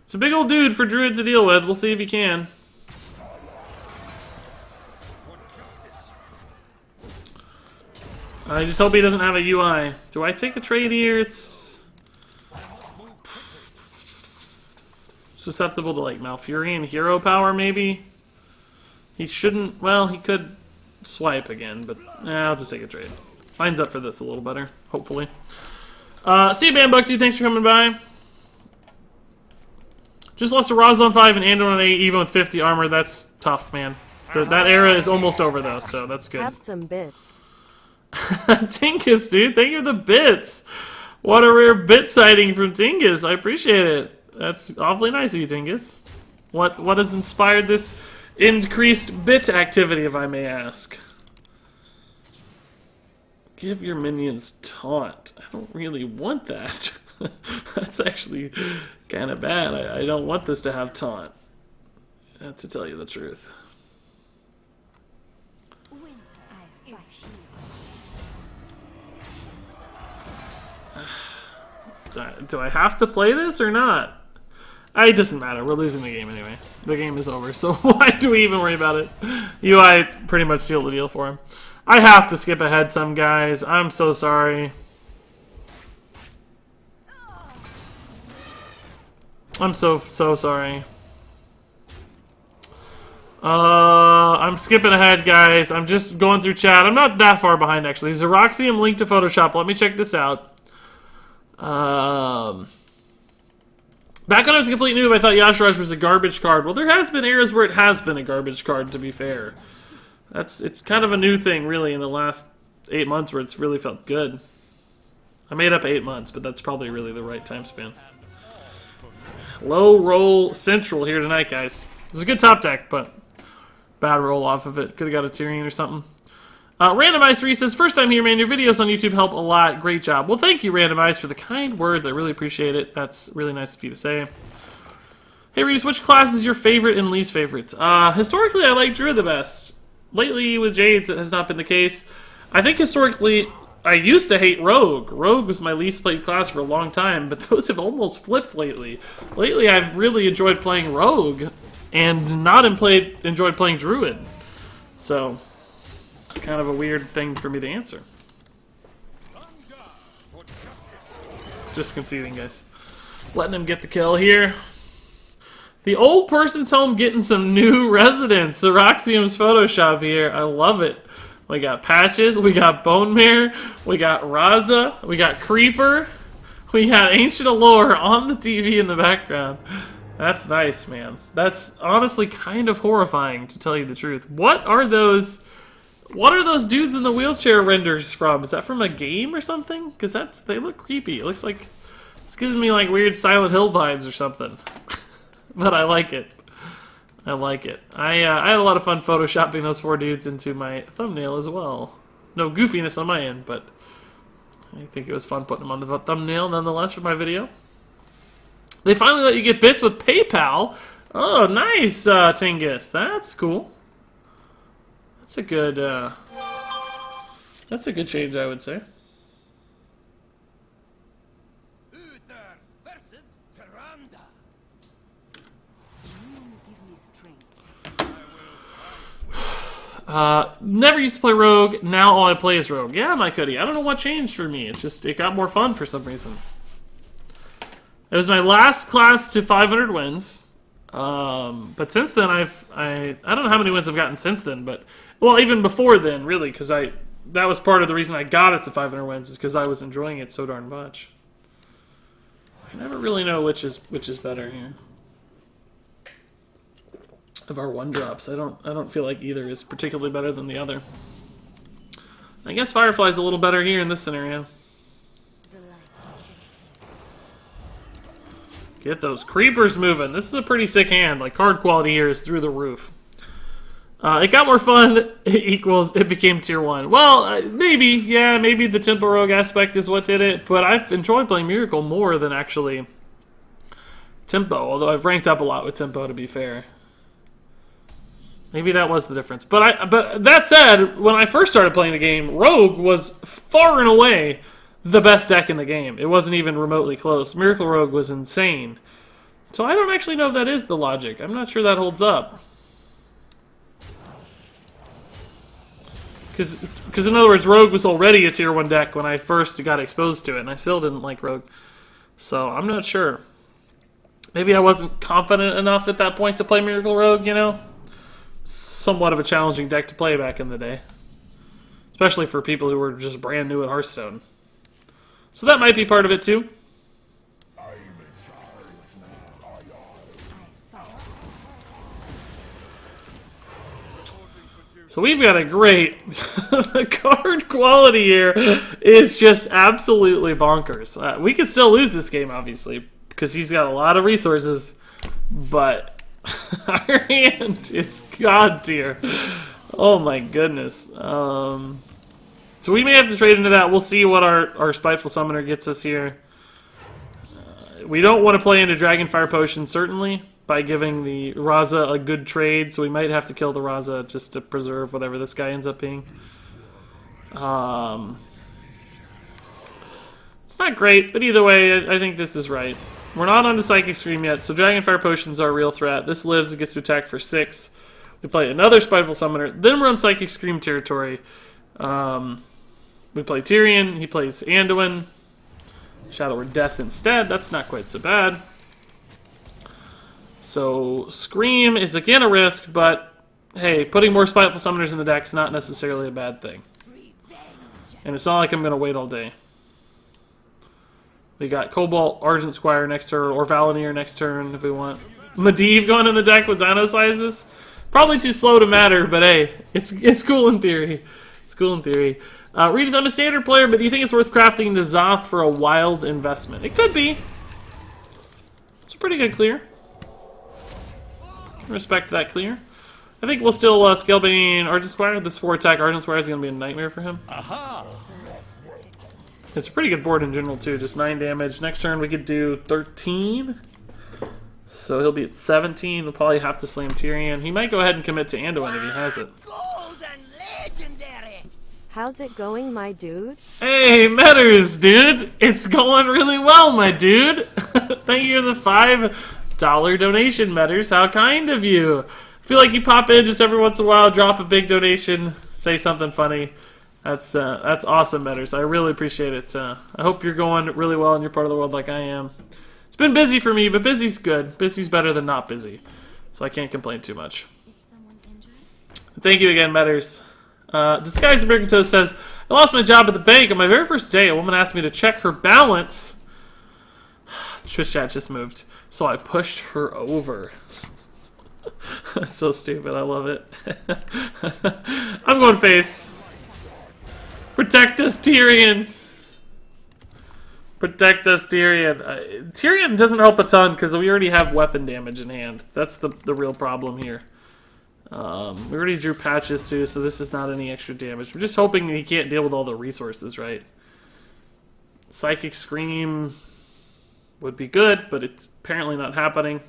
It's a big old dude for Druid to deal with. We'll see if he can. I just hope he doesn't have a UI. Do I take a trade here? It's susceptible to like Malfurion hero power, maybe. He shouldn't... Well, he could swipe again, but I'll just take a trade. Lines up for this a little better, hopefully. See you, Bambuck2. Thanks for coming by. Just lost to Roz on 5 and Andor on 8, even with 50 armor. That's tough, man. That era is almost over, though, so that's good. Have some bits. Tinkus, dude. Thank you for the bits. What a rare bit sighting from Tingus. I appreciate it. That's awfully nice of you, Tingus. What has inspired this increased bit activity, if I may ask? Give your minions taunt. I don't really want that. That's actually kind of bad. I don't want this to have taunt, to tell you the truth. Do I have to play this or not? It doesn't matter. We're losing the game anyway. The game is over, so why do we even worry about it? UI pretty much sealed the deal for him. I have to skip ahead some, guys. I'm so sorry. I'm so sorry. I'm skipping ahead, guys. I'm just going through chat. I'm not that far behind, actually. Xeroxium linked to Photoshop. Let me check this out. Back when I was a complete noob, I thought Yashiraj was a garbage card. Well, there has been eras where it has been a garbage card, to be fair. It's kind of a new thing, really, in the last 8 months where it's really felt good. I made up 8 months, but that's probably really the right time span. Low roll central here tonight, guys. This is a good top deck, but bad roll off of it. Could have got a Tyrion or something. Randomize3 says, first time here, man. Your videos on YouTube help a lot. Great job. Well, thank you, Randomize, for the kind words. I really appreciate it. That's really nice of you to say. Hey, Regis, which class is your favorite and least favorite? Historically, I like Druid the best. Lately, with Jades, it has not been the case. I think historically, I used to hate Rogue. Rogue was my least played class for a long time, but those have almost flipped lately. Lately, I've really enjoyed playing Rogue and not enjoyed playing Druid. So, it's kind of a weird thing for me to answer. Just conceding, guys. Letting him get the kill here. The old person's home getting some new residents. Xeroxium's Photoshop here. I love it. We got Patches, we got Bone Mare, we got Raza, we got Creeper, we got Ancient Allure on the TV in the background. That's nice, man. That's honestly kind of horrifying, to tell you the truth. What are those dudes in the wheelchair renders from? Is that from a game or something? Because they look creepy. It looks like, this gives me like weird Silent Hill vibes or something. But I like it. I like it. I had a lot of fun photoshopping those 4 dudes into my thumbnail as well. No goofiness on my end, but I think it was fun putting them on the thumbnail nonetheless for my video. They finally let you get bits with PayPal. Oh, nice, Tingus. That's cool. That's a good change, I would say. Never used to play Rogue, now all I play is Rogue. Yeah, Mike Hoodie, I don't know what changed for me. It's just, it got more fun for some reason. It was my last class to 500 wins. But since then, I don't know how many wins I've gotten since then, but, well, even before then, really, because that was part of the reason I got it to 500 wins, is because I was enjoying it so darn much. I never really know which is better here. Of our 1-drops. I don't feel like either is particularly better than the other. I guess Firefly's a little better here in this scenario. Get those creepers moving. This is a pretty sick hand. Like, card quality here is through the roof. It got more fun equals it became tier 1. Well, maybe. Yeah, maybe the Tempo Rogue aspect is what did it. But I've enjoyed playing Miracle more than actually Tempo. Although I've ranked up a lot with Tempo, to be fair. Maybe that was the difference. But that said, when I first started playing the game, Rogue was far and away the best deck in the game. It wasn't even remotely close. Miracle Rogue was insane. So I don't actually know if that is the logic. I'm not sure that holds up. Because in other words, Rogue was already a tier 1 deck when I first got exposed to it, and I still didn't like Rogue. So I'm not sure. Maybe I wasn't confident enough at that point to play Miracle Rogue, you know? somewhat of a challenging deck to play back in the day. Especially for people who were just brand new at Hearthstone. So that might be part of it too. So we've got a great... the card quality here is just absolutely bonkers. We could still lose this game, obviously, because he's got a lot of resources, but our hand is god tier. Oh my goodness. So we may have to trade into that. We'll see what our Spiteful Summoner gets us here. We don't want to play into Dragonfire Potion, certainly, by giving the Raza a good trade, so we might have to kill the Raza just to preserve whatever this guy ends up being. It's not great, but either way, I think this is right. We're not on the Psychic Scream yet, so Dragonfire Potion's our real threat. This lives, it gets to attack for 6. We play another Spiteful Summoner, then we're on Psychic Scream territory. We play Tyrion, he plays Anduin. Shadow or Death instead, that's not quite so bad. So, Scream is again a risk, but hey, putting more Spiteful Summoners in the deck is not necessarily a bad thing. And it's not like I'm going to wait all day. We got Cobalt, Argent Squire next turn, or Valinir next turn if we want. Medivh going in the deck with Dino Sizes. Probably too slow to matter, but hey, it's cool in theory. It's cool in theory. Regis, I'm a standard player, but do you think it's worth crafting N'Zoth for a wild investment? It could be. It's a pretty good clear. Respect that clear. I think we'll still Skillbin Argent Squire. This 4-attack Argent Squire is going to be a nightmare for him. Aha! It's a pretty good board in general, too. Just 9 damage. Next turn we could do 13. So he'll be at 17. We'll probably have to slam Tyrion. He might go ahead and commit to Anduin if he has it. Golden legendary! How's it going, my dude? Hey, Metters, dude! It's going really well, my dude! Thank you for the $5 donation, Metters. How kind of you! I feel like you pop in just every once in a while, drop a big donation, say something funny. That's awesome, Metters. I really appreciate it. I hope you're going really well in your part of the world like I am. It's been busy for me, but busy's good. Busy's better than not busy. So I can't complain too much. Thank you again, Metters. Disguised American Toast says, I lost my job at the bank. On my very first day, a woman asked me to check her balance. Twitch chat just moved. So I pushed her over. That's so stupid. I love it. I'm going face. Protect us, Tyrion. Protect us, Tyrion. Tyrion doesn't help a ton because we already have weapon damage in hand. That's the real problem here. We already drew patches too, so this is not any extra damage. We're just hoping he can't deal with all the resources, right? Psychic Scream would be good, but it's apparently not happening.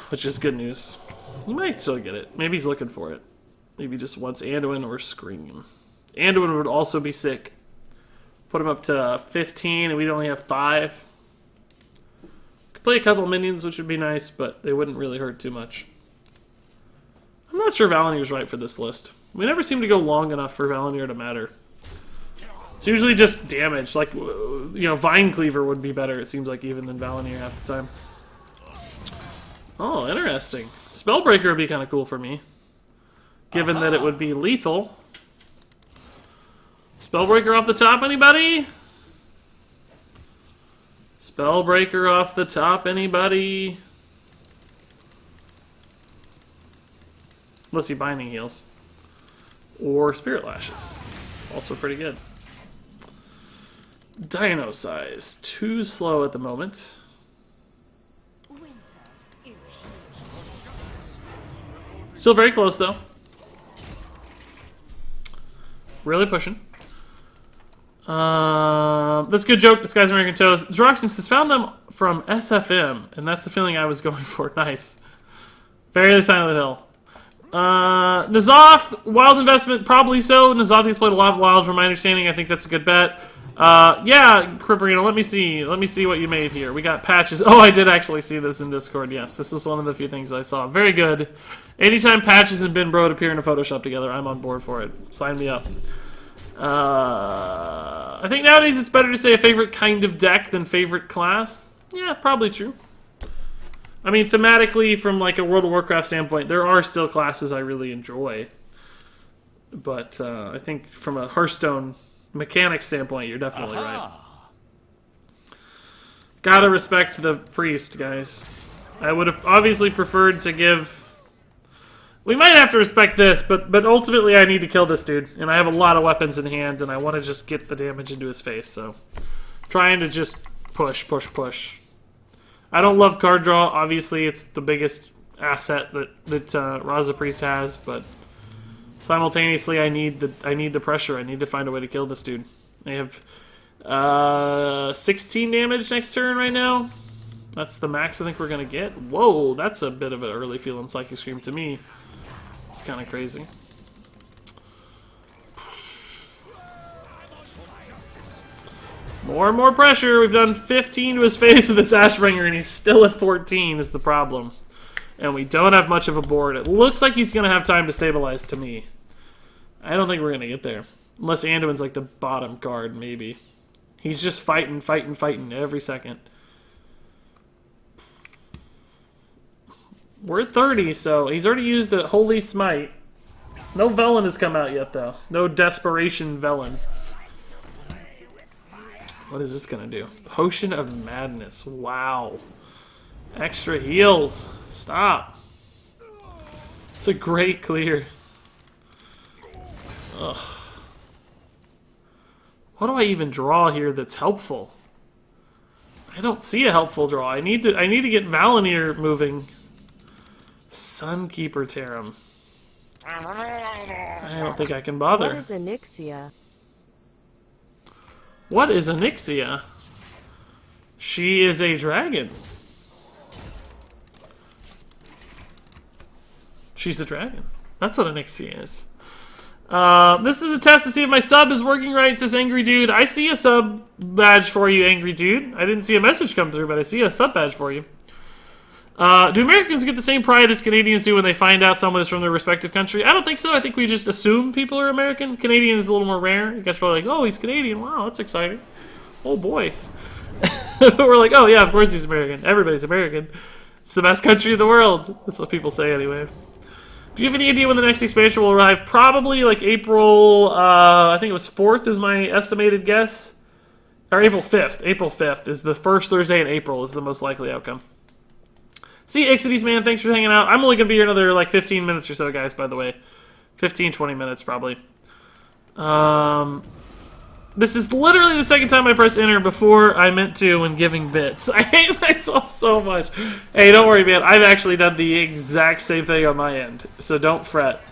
Which is good news. He might still get it. Maybe he's looking for it. Maybe just wants Anduin or Scream. Anduin would also be sick. Put him up to 15, and we'd only have 5. Could play a couple minions, which would be nice, but they wouldn't really hurt too much. I'm not sure Valinir's right for this list. We never seem to go long enough for Valinir to matter. It's usually just damage. Like, you know, Vine Cleaver would be better, it seems like, even than Valinir half the time. Oh, interesting. Spellbreaker would be kind of cool for me. Given that it would be lethal. Spellbreaker off the top, anybody? Spellbreaker off the top, anybody? Unless he Binding Heals. Or Spirit Lashes. Also pretty good. Dino Size. Too slow at the moment. Still very close, though. Really pushing. That's a good joke. Disguised American Toast. Droxim says, found them from SFM, and that's the feeling I was going for. Nice. Very Silent Hill. N'Zoth, wild investment, probably so. N'Zoth has played a lot of wild, from my understanding. I think that's a good bet. Yeah, Cripperino, let me see. Let me see what you made here. We got patches. Oh, I did actually see this in Discord. Yes, this was one of the few things I saw. Very good. Anytime patches and Bin Bro appear in a Photoshop together, I'm on board for it. Sign me up. I think nowadays it's better to say a favorite kind of deck than favorite class. Yeah, probably true. I mean, thematically, from like a World of Warcraft standpoint, there are still classes I really enjoy. But I think from a Hearthstone mechanic standpoint, you're definitely right. Gotta respect the priest, guys. I would have obviously preferred to give... We might have to respect this, but ultimately I need to kill this dude. And I have a lot of weapons in hand, and I want to just get the damage into his face, so... Trying to just push, push, push. I don't love card draw. Obviously, it's the biggest asset that Raza Priest has, but... Simultaneously, I need the pressure. I need to find a way to kill this dude. I have 16 damage next turn right now. That's the max I think we're going to get. Whoa, that's a bit of an early feeling Psychic Scream to me. It's kind of crazy. More and more pressure. We've done 15 to his face with this Ashbringer, and he's still at 14 is the problem. And we don't have much of a board. It looks like he's going to have time to stabilize to me. I don't think we're going to get there. Unless Anduin's like the bottom card, maybe. He's just fighting, fighting, fighting every second. We're at 30, so he's already used a Holy Smite. No Velen has come out yet, though. No Desperation Velen. What is this going to do? Potion of Madness. Wow. Extra heals. Stop. It's a great clear. Ugh. What do I even draw here that's helpful? I don't see a helpful draw. I need to get Valinir moving. Sunkeeper Tarim. I don't think I can bother. What is Onyxia? What is Onyxia? She is a dragon. She's a dragon. That's what Onyxia is. This is a test to see if my sub is working right, says Angry Dude. I see a sub badge for you, Angry Dude. I didn't see a message come through, but I see a sub badge for you. Do Americans get the same pride as Canadians do when they find out someone is from their respective country? I don't think so. I think we just assume people are American. Canadian is a little more rare. You guys are probably like, oh, he's Canadian. Wow, that's exciting. Oh, boy. But we're like, oh, yeah, of course he's American. Everybody's American. It's the best country in the world. That's what people say anyway. Do you have any idea when the next expansion will arrive? Probably like April, I think it was 4th is my estimated guess. Or April 5th. April 5th is the first Thursday in April is the most likely outcome. See, Ixides, man, thanks for hanging out. I'm only going to be here another, like, 15 minutes or so, guys, by the way. 15, 20 minutes, probably. This is literally the second time I pressed enter before I meant to when giving bits. I hate myself so much. Hey, don't worry, man. I've actually done the exact same thing on my end, so don't fret.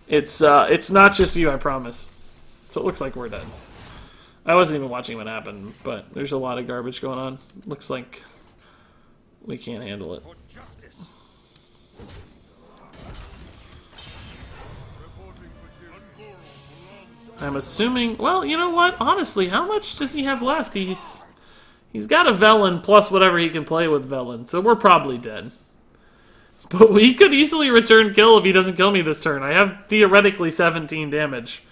It's not just you, I promise. So it looks like we're dead. I wasn't even watching what happened, but there's a lot of garbage going on. Looks like we can't handle it. I'm assuming... Well, you know what? Honestly, how much does he have left? He's got a Velen plus whatever he can play with Velen, so we're probably dead. But we could easily return kill if he doesn't kill me this turn. I have theoretically 17 damage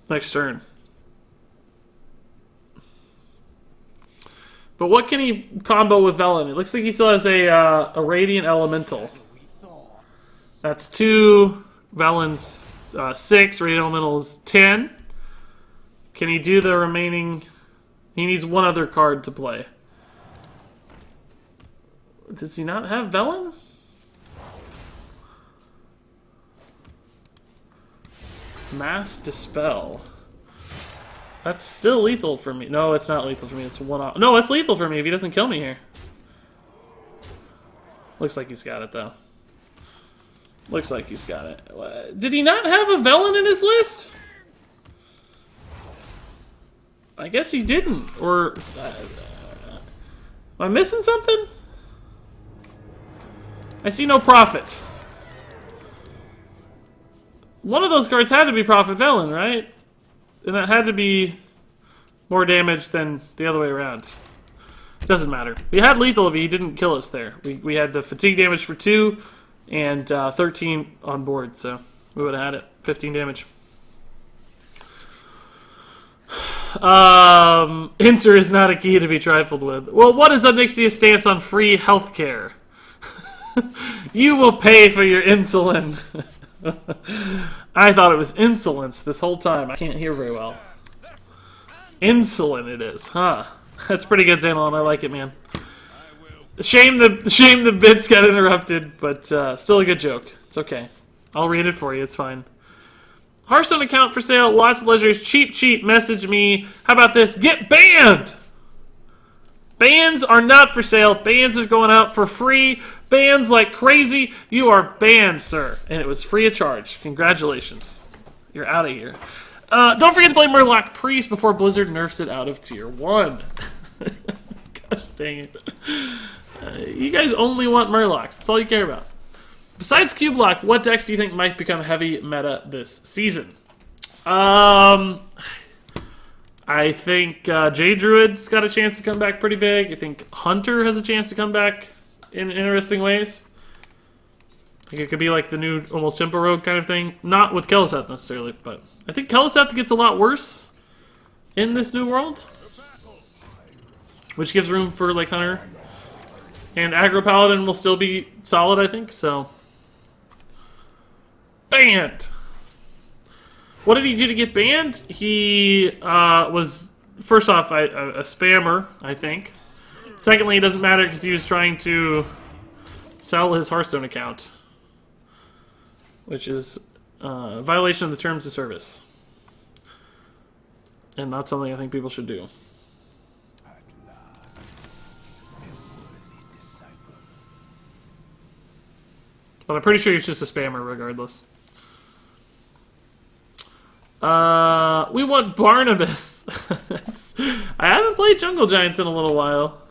next turn. But what can he combo with Velen? It looks like he still has a Radiant Elemental. That's 2. Velen's 6. Radiant Elemental's 10. Can he do the remaining... He needs one other card to play. Does he not have Velen? Mass Dispel. That's still lethal for me. No, it's not lethal for me. It's one off. No, it's lethal for me if he doesn't kill me here. Looks like he's got it, though. Looks like he's got it. Did he not have a Velen in his list? I guess he didn't. Or... am I missing something? I see no Prophet. One of those cards had to be Prophet Velen, right? And that had to be more damage than the other way around. Doesn't matter. We had lethal if he didn't kill us there. We had the fatigue damage for 2 and 13 on board, so we would have had it. 15 damage. Enter is not a key to be trifled with. Well, what is Onyxia's stance on free healthcare? You will pay for your insulin. I thought it was insolence this whole time. I can't hear very well. Insulin it is, huh? That's pretty good, Xanon. I like it, man. Shame the bits got interrupted, but still a good joke. It's okay. I'll read it for you. It's fine. Hearthstone account for sale. Lots of leisures. Cheap. Message me. How about this? Get banned! Bans are not for sale. Bans are going out for free. Bans like crazy. You are banned, sir. And it was free of charge. Congratulations. You're out of here. Don't forget to play Murloc Priest before Blizzard nerfs it out of Tier 1. Gosh dang it. You guys only want Murlocs. That's all you care about. Besides Cube-Lock, what decks do you think might become heavy meta this season? I think Jade Druid's got a chance to come back pretty big. I think Hunter has a chance to come back in interesting ways. I think it could be like the new almost Tempo Rogue kind of thing. Not with Kel'Thuzad necessarily, but I think Kel'Thuzad gets a lot worse in this new world. Which gives room for like Hunter. And Aggro Paladin will still be solid, I think, so. Banned! What did he do to get banned? He was, first off, a spammer, I think. Secondly, it doesn't matter because he was trying to sell his Hearthstone account. Which is a violation of the terms of service. And not something I think people should do. But I'm pretty sure he's just a spammer regardless. We want Barnabas. I haven't played Jungle Giants in a little while.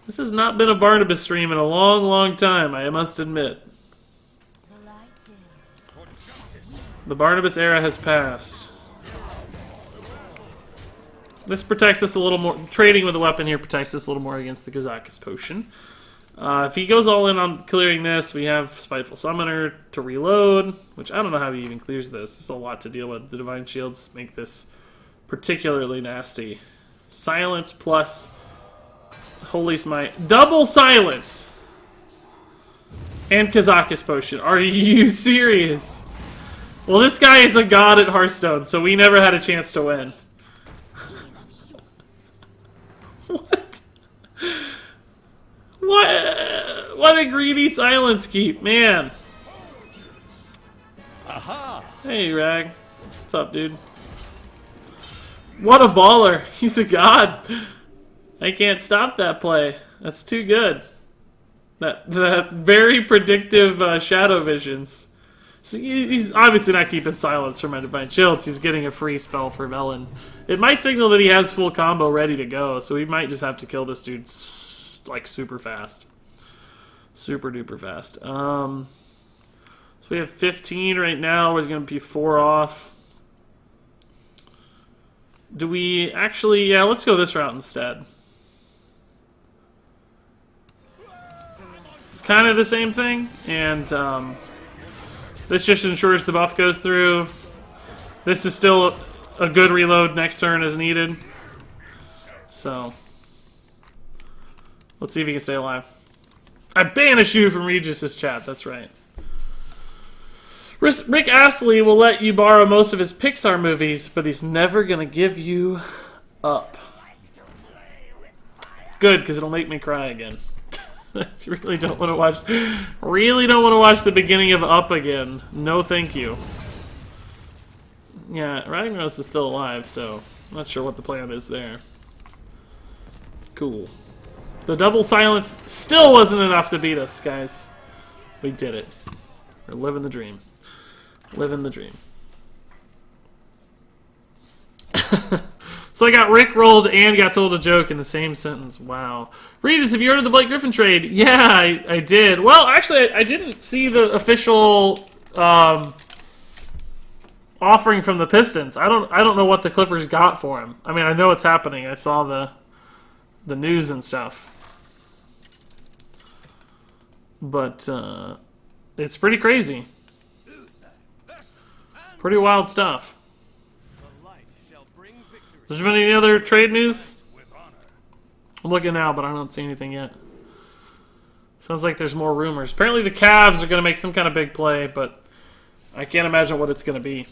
This has not been a Barnabas stream in a long time, I must admit. The Barnabas era has passed. This protects us a little more. Trading with a weapon here protects us a little more against the Kazakis potion. If he goes all in on clearing this, we have Spiteful Summoner to reload, which I don't know how he even clears this. It's a lot to deal with. The Divine Shields make this particularly nasty. Silence plus Holy Smite. Double Silence! And Kazakis Potion. Are you serious? Well, this guy is a god at Hearthstone, so we never had a chance to win. What? What a greedy silence keep, man. Aha. Hey, Rag. What's up, dude? What a baller. He's a god. I can't stop that play. That's too good. That very predictive shadow visions. So he's obviously not keeping silence for my Divine Shields. He's getting a free spell for Velen. It might signal that he has full combo ready to go, so we might just have to kill this dude like super fast. Super duper fast. So we have 15 right now. We're going to be 4 off. Do we actually... Yeah, let's go this route instead. It's kind of the same thing, and this just ensures the buff goes through. This is still a good reload next turn as needed. So, let's see if he can stay alive. I banish you from Regis's chat, that's right. Rick Astley will let you borrow most of his Pixar movies, but he's never gonna give you Up. Good, because it'll make me cry again. I really don't want to watch the beginning of Up again. No thank you. Yeah, Ragnaros is still alive, so I'm not sure what the plan is there. Cool. The double silence still wasn't enough to beat us, guys. We did it. We're living the dream. Living the dream. So I got rickrolled and got told a joke in the same sentence. Wow. Regis, have you heard of the Blake Griffin trade? Yeah, I did. Well, actually, I didn't see the official offering from the Pistons. I don't know what the Clippers got for him. I mean, I know it's happening. I saw the news and stuff. But it's pretty crazy. Pretty wild stuff. Has there been any other trade news? I'm looking now, but I don't see anything yet. Sounds like there's more rumors. Apparently the Cavs are going to make some kind of big play, but I can't imagine what it's going to be.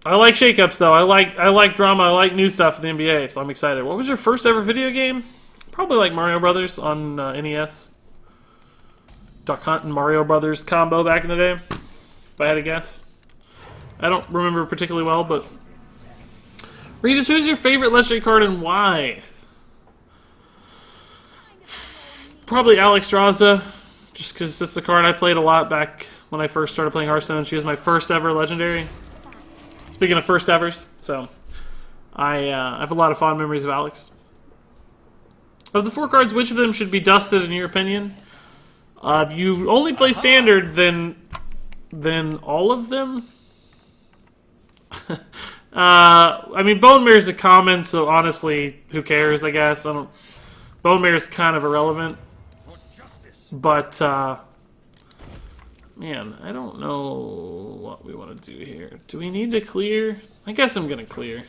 I like shakeups though. I like drama. I like new stuff in the NBA, so I'm excited. What was your first ever video game? Probably like Mario Brothers on NES. Duck Hunt and Mario Brothers combo back in the day, if I had to guess. I don't remember particularly well, but... Regis, who's your favorite legendary card and why? Probably Alexstrasza, just because it's the card I played a lot back when I first started playing Hearthstone. She was my first ever legendary. Speaking of first evers, so I have a lot of fond memories of Alex. Of the 4 cards, which of them should be dusted in your opinion? If you only play standard, then all of them. I mean, Bone Mirror is a common, so honestly, who cares? I guess Bone Mirror is kind of irrelevant, but man, I don't know what we want to do here. Do we need to clear? I guess I'm gonna clear.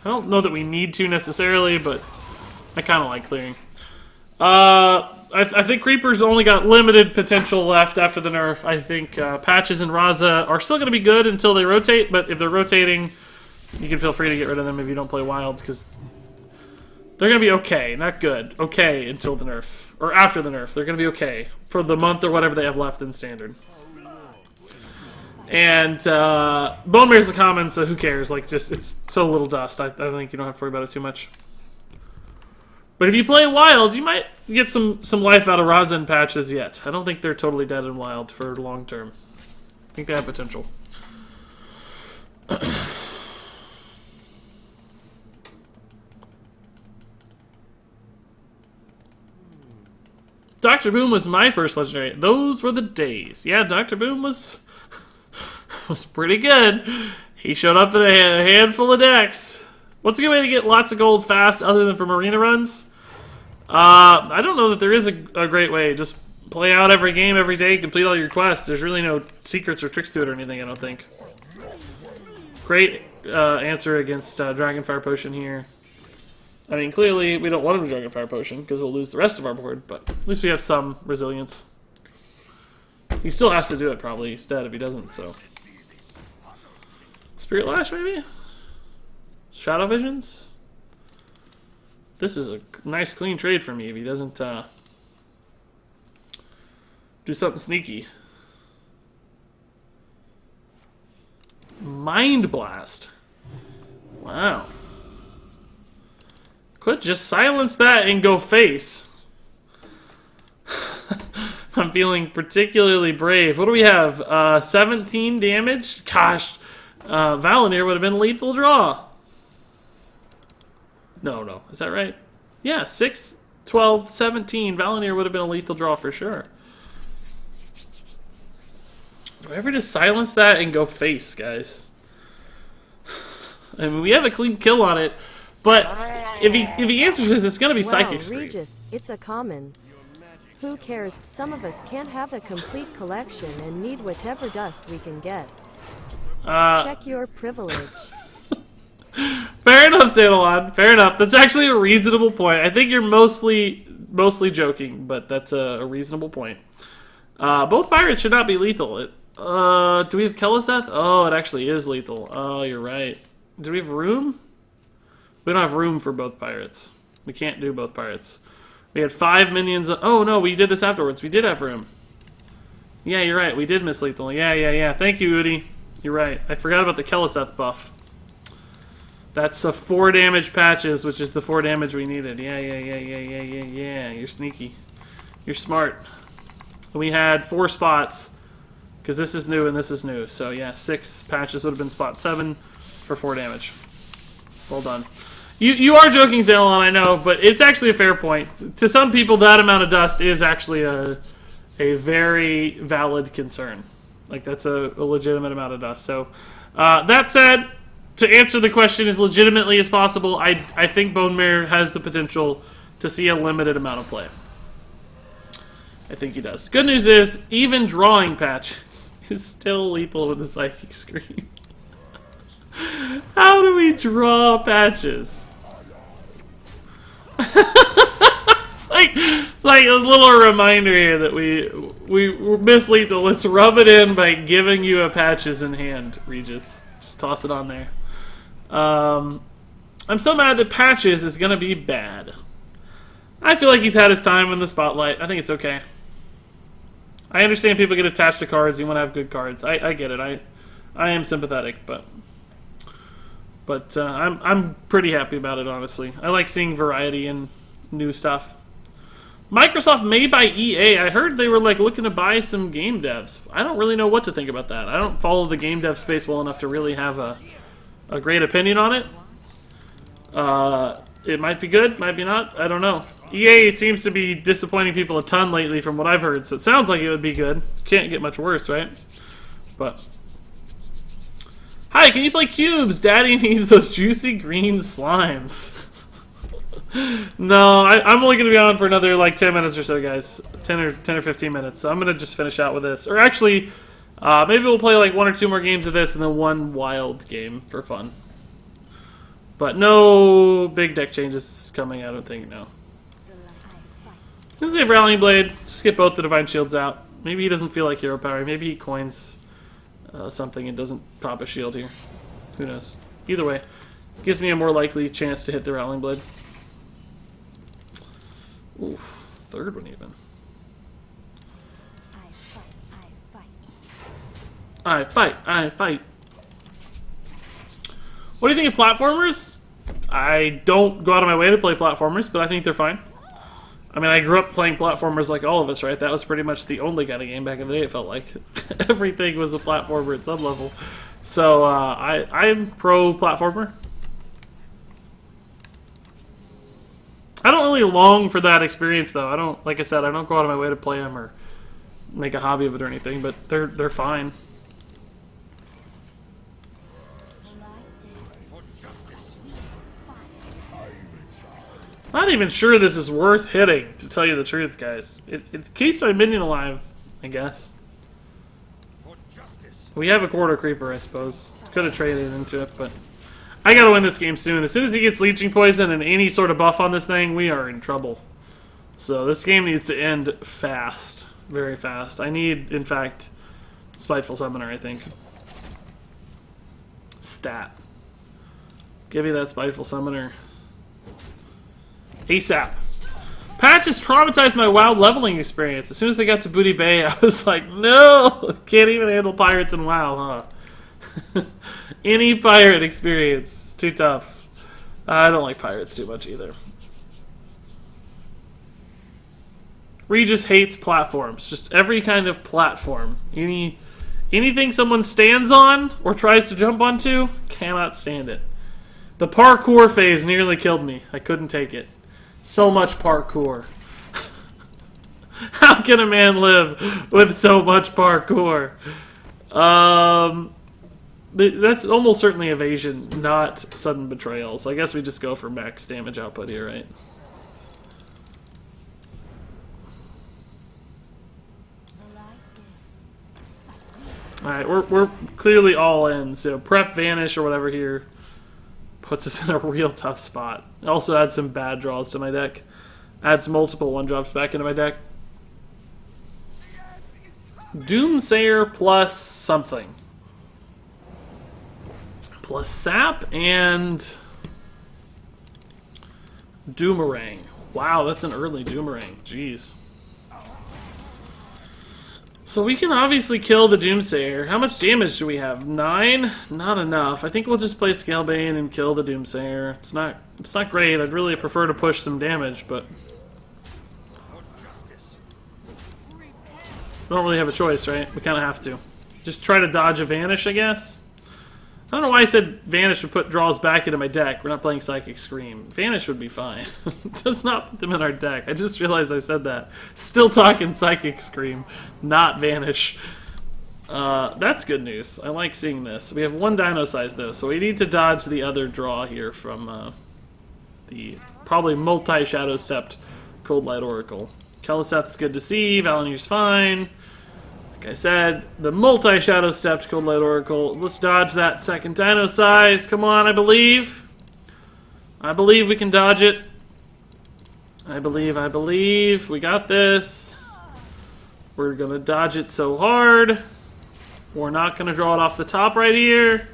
I don't know that we need to necessarily, but I kind of like clearing. I think Creepers only got limited potential left after the nerf. I think Patches and Raza are still going to be good until they rotate, but if they're rotating, you can feel free to get rid of them if you don't play Wilds, because they're going to be okay, not good. Okay until the nerf, or after the nerf. They're going to be okay for the month or whatever they have left in Standard. And Bone Mirror is a common, so who cares? Like, just it's so little dust. I think you don't have to worry about it too much. But if you play Wild, you might get some life out of Raza and Patches yet. I don't think they're totally dead in Wild for long term. I think they have potential. Dr. Boom was my first legendary. Those were the days. Yeah, Dr. Boom was pretty good. He showed up in a handful of decks. What's a good way to get lots of gold fast other than from arena runs? I don't know that there is a great way. Just play out every game, every day, complete all your quests. There's really no secrets or tricks to it or anything, I don't think. Great answer against Dragonfire Potion here. I mean, clearly we don't want him to Dragonfire Potion because we'll lose the rest of our board, but at least we have some resilience. He still has to do it, probably. He's dead if he doesn't, so... Spirit Lash, maybe? Shadow Visions? This is a nice, clean trade for me if he doesn't do something sneaky. Mind Blast. Wow. Could just silence that and go face. I'm feeling particularly brave. What do we have? 17 damage? Gosh. Valinir would have been lethal draw. No. Is that right? Yeah, 6, 12, 17. Valinir would have been a lethal draw for sure. Do I ever just silence that and go face, guys? I mean, we have a clean kill on it, but if he answers this, it's going to be Psychic Scream. Regis, it's a common. Who cares? Some of us can't have a complete collection and need whatever dust we can get. Check your privilege. Fair enough, Sanalon. Fair enough. That's actually a reasonable point. I think you're mostly joking, but that's a reasonable point. Both pirates should not be lethal. Do we have Keleseth? Oh, it actually is lethal. Oh, you're right. Do we have room? We don't have room for both pirates. We can't do both pirates. We had 5 minions. Oh, no, we did this afterwards. We did have room. Yeah, you're right. We did miss lethal. Yeah. Thank you, Udi. You're right. I forgot about the Keleseth buff. That's a 4 damage Patches, which is the 4 damage we needed. Yeah. You're sneaky. You're smart. We had 4 spots, because this is new and this is new. So yeah, 6 Patches would have been spot 7 for 4 damage. Well done. You are joking, Zalon, I know, but it's actually a fair point. To some people, that amount of dust is actually a very valid concern. Like, that's a legitimate amount of dust. So, that said, to answer the question as legitimately as possible, I think Bone Mirror has the potential to see a limited amount of play. I think he does. Good news is, even drawing Patches is still lethal with the Psychic Scream. How do we draw patches? It's like a little reminder here that we miss lethal. Let's rub it in by giving you a patches in hand, Regis. Just toss it on there. I'm so mad that patches is gonna be bad. I feel like he's had his time in the spotlight. I think it's okay. I understand people get attached to cards. You want to have good cards. I get it. I am sympathetic, but I'm pretty happy about it, honestly. I like seeing variety and new stuff. Microsoft may buy EA. I heard they were like looking to buy some game devs. I don't really know what to think about that. I don't follow the game dev space well enough to really have a great opinion on it. It might be good, might be not. I don't know. EA seems to be disappointing people a ton lately from what I've heard, so it sounds like it would be good. Can't get much worse, right? But hi, can you play cubes? Daddy needs those juicy green slimes. No, I'm only going to be on for another like 10 minutes or so, guys. 10 or 15 minutes. So I'm going to just finish out with this. Or actually, maybe we'll play like 1 or 2 more games of this and then 1 wild game for fun. But no big deck changes coming, I don't think, no. Since we have Rallying Blade, just get both the Divine Shields out. Maybe he doesn't feel like hero power. Maybe he coins something and doesn't pop a shield here. Who knows? Either way, gives me a more likely chance to hit the Rallying Blade. Oof, 3rd one even. I fight. What do you think of platformers? I don't go out of my way to play platformers, but I think they're fine. I mean, I grew up playing platformers like all of us, right? That was pretty much the only kind of game back in the day, it felt like. Everything was a platformer at some level. So, I'm pro-platformer. I don't really long for that experience, though. I don't, like I said, I don't go out of my way to play them or make a hobby of it or anything, but they're fine. Not even sure this is worth hitting, to tell you the truth, guys. It keeps my minion alive, I guess. We have a quarter creeper, I suppose. Could have traded into it, but I gotta win this game soon. As soon as he gets Leeching Poison and any sort of buff on this thing, we are in trouble. So this game needs to end fast. Very fast. I need, in fact, Spiteful Summoner, I think. Stat. Give me that Spiteful Summoner. ASAP. Patch has traumatized my WoW leveling experience. As soon as I got to Booty Bay, I was like, no! Can't even handle pirates in WoW, huh? Any pirate experience. It's too tough. I don't like pirates too much either. Regis hates platforms. Just every kind of platform. Anything someone stands on or tries to jump onto, cannot stand it. The parkour phase nearly killed me. I couldn't take it. So much parkour. How can a man live with so much parkour? That's almost certainly evasion, not sudden betrayal. So I guess we just go for max damage output here, right? Alright, we're clearly all in. So prep vanish or whatever here puts us in a real tough spot. Also add some bad draws to my deck. Add some multiple 1-drops back into my deck. Doomsayer plus something. Plus sap and Doomerang. Wow, that's an early Doomerang. Jeez. So we can obviously kill the Doomsayer. How much damage do we have? 9? Not enough. I think we'll just play Scalebane and kill the Doomsayer. It's not great. I'd really prefer to push some damage, but we don't really have a choice, right? We kind of have to. Just try to dodge a Vanish, I guess. I don't know why I said Vanish would put draws back into my deck. We're not playing Psychic Scream. Vanish would be fine. Does not put them in our deck. I just realized I said that. Still talking Psychic Scream, not Vanish. That's good news. I like seeing this. We have 1 Dino Size, though, so we need to dodge the other draw here from the probably multi-Shadow Stepped Cold Light Oracle. Keleseth is good to see. Valanir's fine. Like I said, the multi-shadow steps, Cold Light Oracle. Let's dodge that second dino size. Come on, I believe. I believe we can dodge it. I believe. We got this. We're gonna dodge it so hard. We're not gonna draw it off the top right here.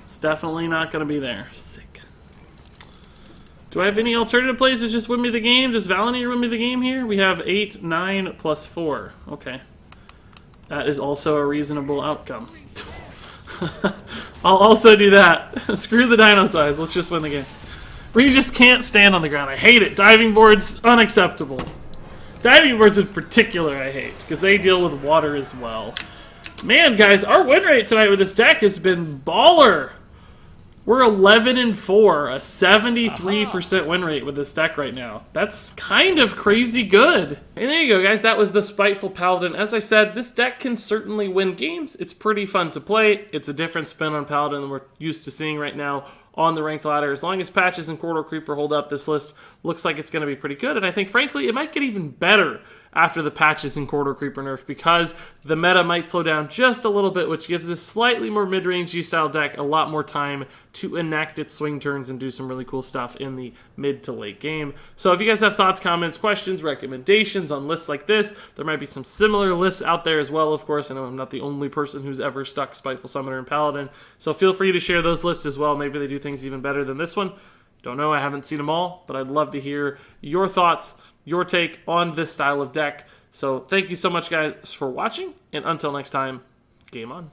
It's definitely not gonna be there. Sick. Do I have any alternative plays to just win me the game? Does Valinor win me the game here? We have 8, 9, plus 4. Okay. That is also a reasonable outcome. I'll also do that. Screw the dino size. Let's just win the game. We just can't stand on the ground. I hate it. Diving boards, unacceptable. Diving boards in particular I hate, because they deal with water as well. Man, guys, our win rate tonight with this deck has been baller. We're 11-4, a 73% win rate with this deck right now. That's kind of crazy good. And there you go, guys. That was the Spiteful Paladin. As I said, this deck can certainly win games. It's pretty fun to play. It's a different spin on Paladin than we're used to seeing right now on the ranked ladder. As long as Patches and Corridor Creeper hold up, this list looks like it's going to be pretty good. And I think, frankly, it might get even better after the Patches and Corridor Creeper nerf, because the meta might slow down just a little bit, which gives this slightly more mid-range G-style deck a lot more time to enact its swing turns and do some really cool stuff in the mid to late game. So if you guys have thoughts, comments, questions, recommendations on lists like this, there might be some similar lists out there as well, of course. I know I'm not the only person who's ever stuck Spiteful Summoner and Paladin, so feel free to share those lists as well. Maybe they do things even better than this one. Don't know, I haven't seen them all, but I'd love to hear your thoughts, your take on this style of deck. So thank you so much, guys, for watching, and until next time, game on.